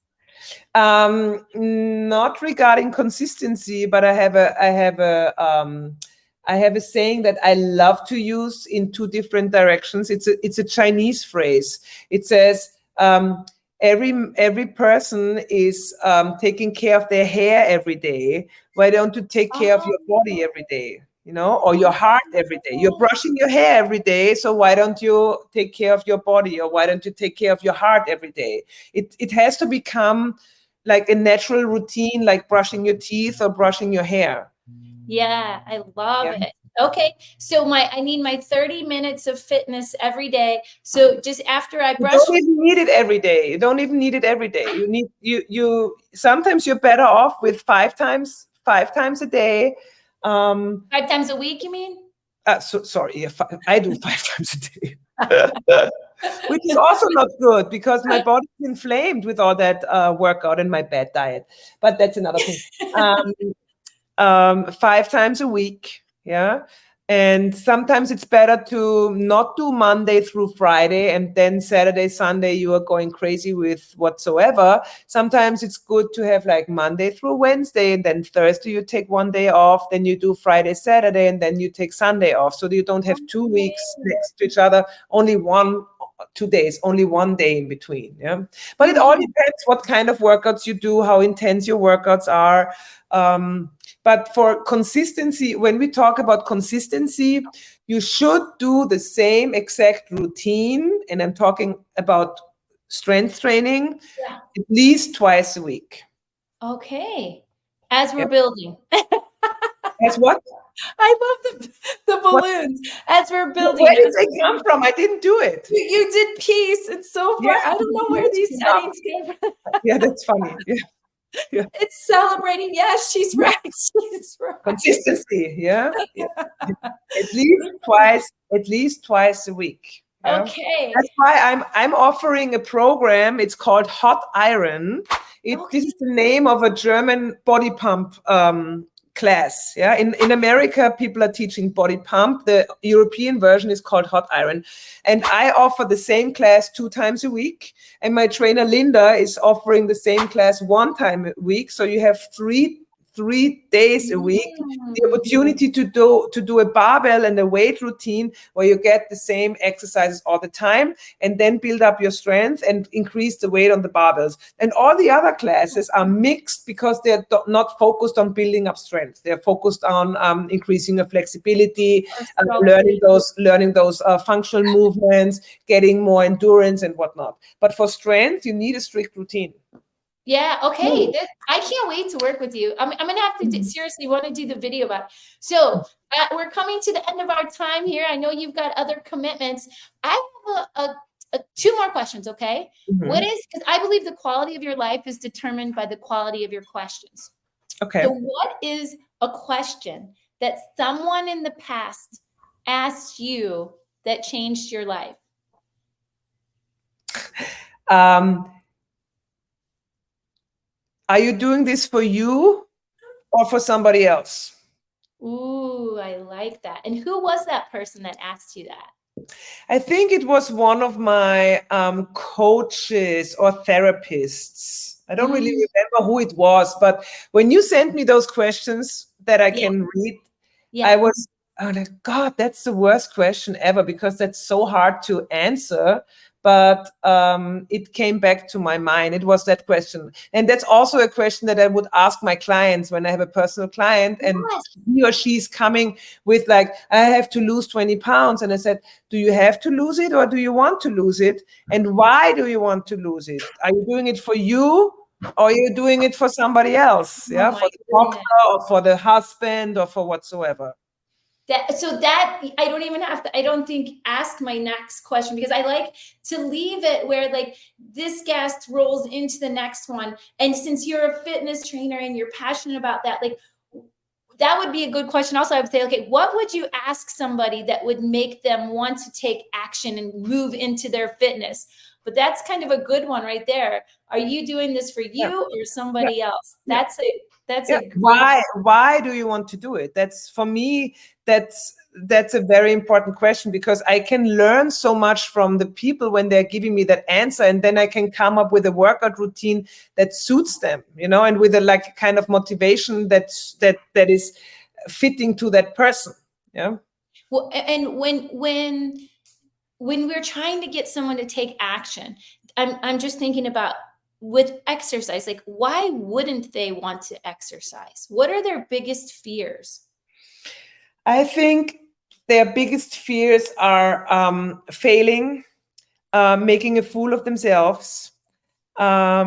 Not regarding consistency, but I have a saying that I love to use in two different directions. It's a Chinese phrase. It says, every person is taking care of their hair every day. Why don't you take care of your body every day? You know, or your heart every day. You're brushing your hair every day, so why don't you take care of your body, or why don't you take care of your heart every day? It has to become like a natural routine, like brushing your teeth or brushing your hair. Yeah, I love it. Okay, so I need my 30 minutes of fitness every day. So just after I brush, you don't even need it every day. You don't even need it every day. You need you sometimes you're better off with five times a day. 5 times a week, you mean? Sorry, I do 5 times a day. Which is also not good, because my body's inflamed with all that workout and my bad diet. But that's another thing. 5 times a week, yeah. And sometimes it's better to not do Monday through Friday and then Saturday, Sunday you are going crazy with whatsoever. Sometimes it's good to have like Monday through Wednesday, and then Thursday you take one day off, then you do Friday, Saturday, and then you take Sunday off. So you don't have 2 weeks next to each other, only 2 days, only 1 day in between. Yeah. But it all depends what kind of workouts you do, how intense your workouts are. But for consistency, when we talk about consistency, you should do the same exact routine. And I'm talking about strength training at least twice a week. Okay. As we're building. As what? I love the balloons. As we're building. Where did they come from? I didn't do it. You did peace. It's so fun. Yeah, I don't know where these settings came from. Yeah, that's funny. Yeah. It's celebrating. Yes, she's right. She's right. Consistency. Yeah. At least twice a week. Yeah? Okay. That's why I'm offering a program. It's called Hot Iron. This is the name of a German body pump class. Yeah. In America, people are teaching body pump. The European version is called Hot Iron. And I offer the same class 2 times a week. And my trainer Linda is offering the same class 1 time a week. So you have 3 days a week, the opportunity to do a barbell and a weight routine where you get the same exercises all the time, and then build up your strength and increase the weight on the barbells. And all the other classes are mixed because they're not focused on building up strength. They're focused on increasing your flexibility, learning those functional movements, getting more endurance and whatnot. But for strength, you need a strict routine. Yeah. Okay. I can't wait to work with you. I'm going to have to seriously want to do the video about it. So we're coming to the end of our time here. I know you've got other commitments. I have 2 more questions. Okay. What is, because I believe the quality of your life is determined by the quality of your questions. Okay. So what is a question that someone in the past asked you that changed your life? Are you doing this for you or for somebody else? Ooh, I like that. And who was that person that asked you that? I think it was one of my coaches or therapists. I don't really remember who it was, but when you sent me those questions that I can read, I was like, God, that's the worst question ever, because that's so hard to answer. But it came back to my mind. It was that question. And that's also a question that I would ask my clients when I have a personal client and he or she's coming with like, I have to lose 20 pounds. And I said, do you have to lose it or do you want to lose it? And why do you want to lose it? Are you doing it for you or are you doing it for somebody else? Yeah, for the doctor or for the husband or for whatsoever. that I don't even have to, I don't think, ask my next question, because I like to leave it where like this guest rolls into the next one. And since you're a fitness trainer and you're passionate about that, like that would be a good question. Also, I would say, okay, what would you ask somebody that would make them want to take action and move into their fitness? But that's kind of a good one right there. Are you doing this for you or somebody else? That's a great. Why do you want to do it? That's, for me, that's a very important question, because I can learn so much from the people when they're giving me that answer, and then I can come up with a workout routine that suits them, and with a like kind of motivation that is fitting to that person. Yeah. Well, and when we're trying to get someone to take action, I'm just thinking about with exercise, like why wouldn't they want to exercise? What are their biggest fears? I think their biggest fears are failing, making a fool of themselves. A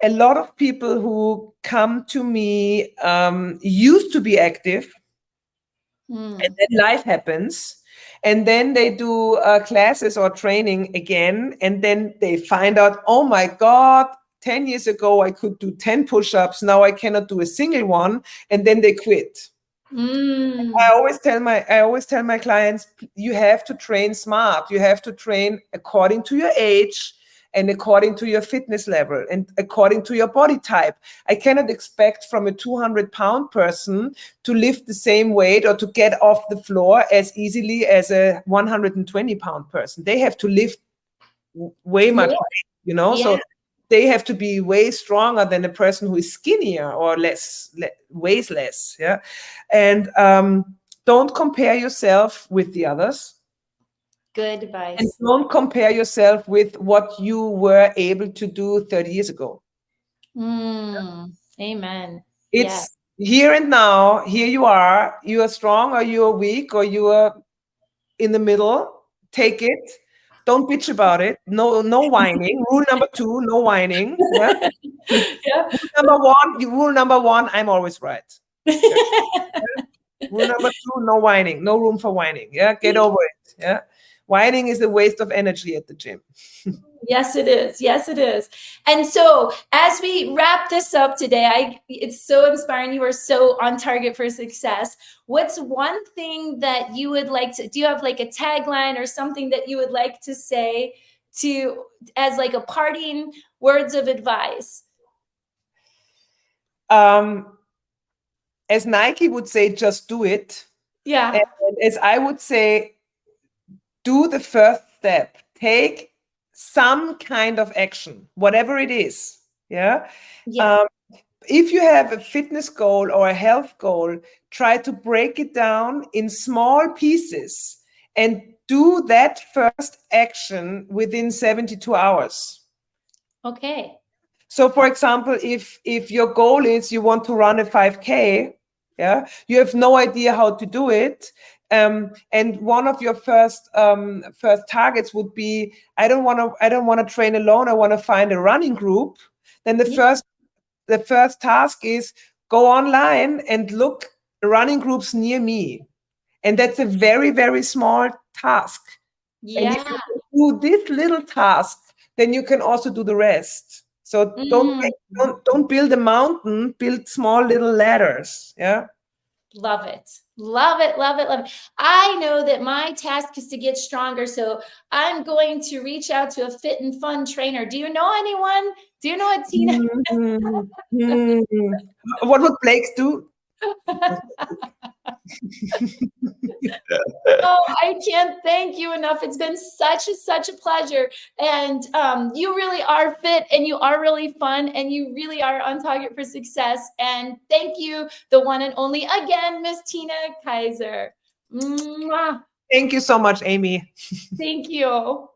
lot of people who come to me used to be active, and then life happens. And then they do classes or training again, and then they find out, oh my God, 10 years ago I could do 10 push-ups, now I cannot do a single one, and then they quit. I always tell my clients, you have to train smart. You have to train according to your age and according to your fitness level and according to your body type. I cannot expect from a 200-pound person to lift the same weight or to get off the floor as easily as a 120-pound person. They have to lift way much weight, so they have to be way stronger than a person who is skinnier or weighs less. Yeah. And don't compare yourself with the others. Good advice. And don't compare yourself with what you were able to do 30 years ago. Amen. It's here and now. Here you are. You are strong, or you are weak, or you are in the middle. Take it. Don't bitch about it. No whining. Rule number 2, no whining. Yeah. Rule number one, I'm always right. Yeah. Rule number 2, no whining. No room for whining. Yeah. Get over it. Yeah. Whining is a waste of energy at the gym. Yes, it is. Yes, it is. And so as we wrap this up today, it's so inspiring. You are so on target for success. What's one thing that you would like to, do you have like a tagline or something that you would like to say as like a parting words of advice? As Nike would say, just do it. Yeah. And as I would say, do the first step. Take some kind of action, whatever it is. Yeah. If you have a fitness goal or a health goal, try to break it down in small pieces and do that first action within 72 hours. Okay. So, for example, if your goal is you want to run a 5K, yeah, you have no idea how to do it. And one of your first targets would be, I don't want to train alone. I want to find a running group. Then the first task is go online and look running groups near me. And that's a very, very small task. Yeah. And if you do this little task, then you can also do the rest. So don't build a mountain, build small little ladders. Yeah. Love it. Love it. Love it. Love it. I know that my task is to get stronger. So I'm going to reach out to a fit and fun trainer. Do you know anyone? Do you know a Tina? What would Blake do? Oh, I can't thank you enough. It's been such a pleasure. And you really are fit, and you are really fun, and you really are on target for success. And thank you, the one and only, again, Miss Tina Kaiser. Mwah. Thank you so much, Amy. Thank you.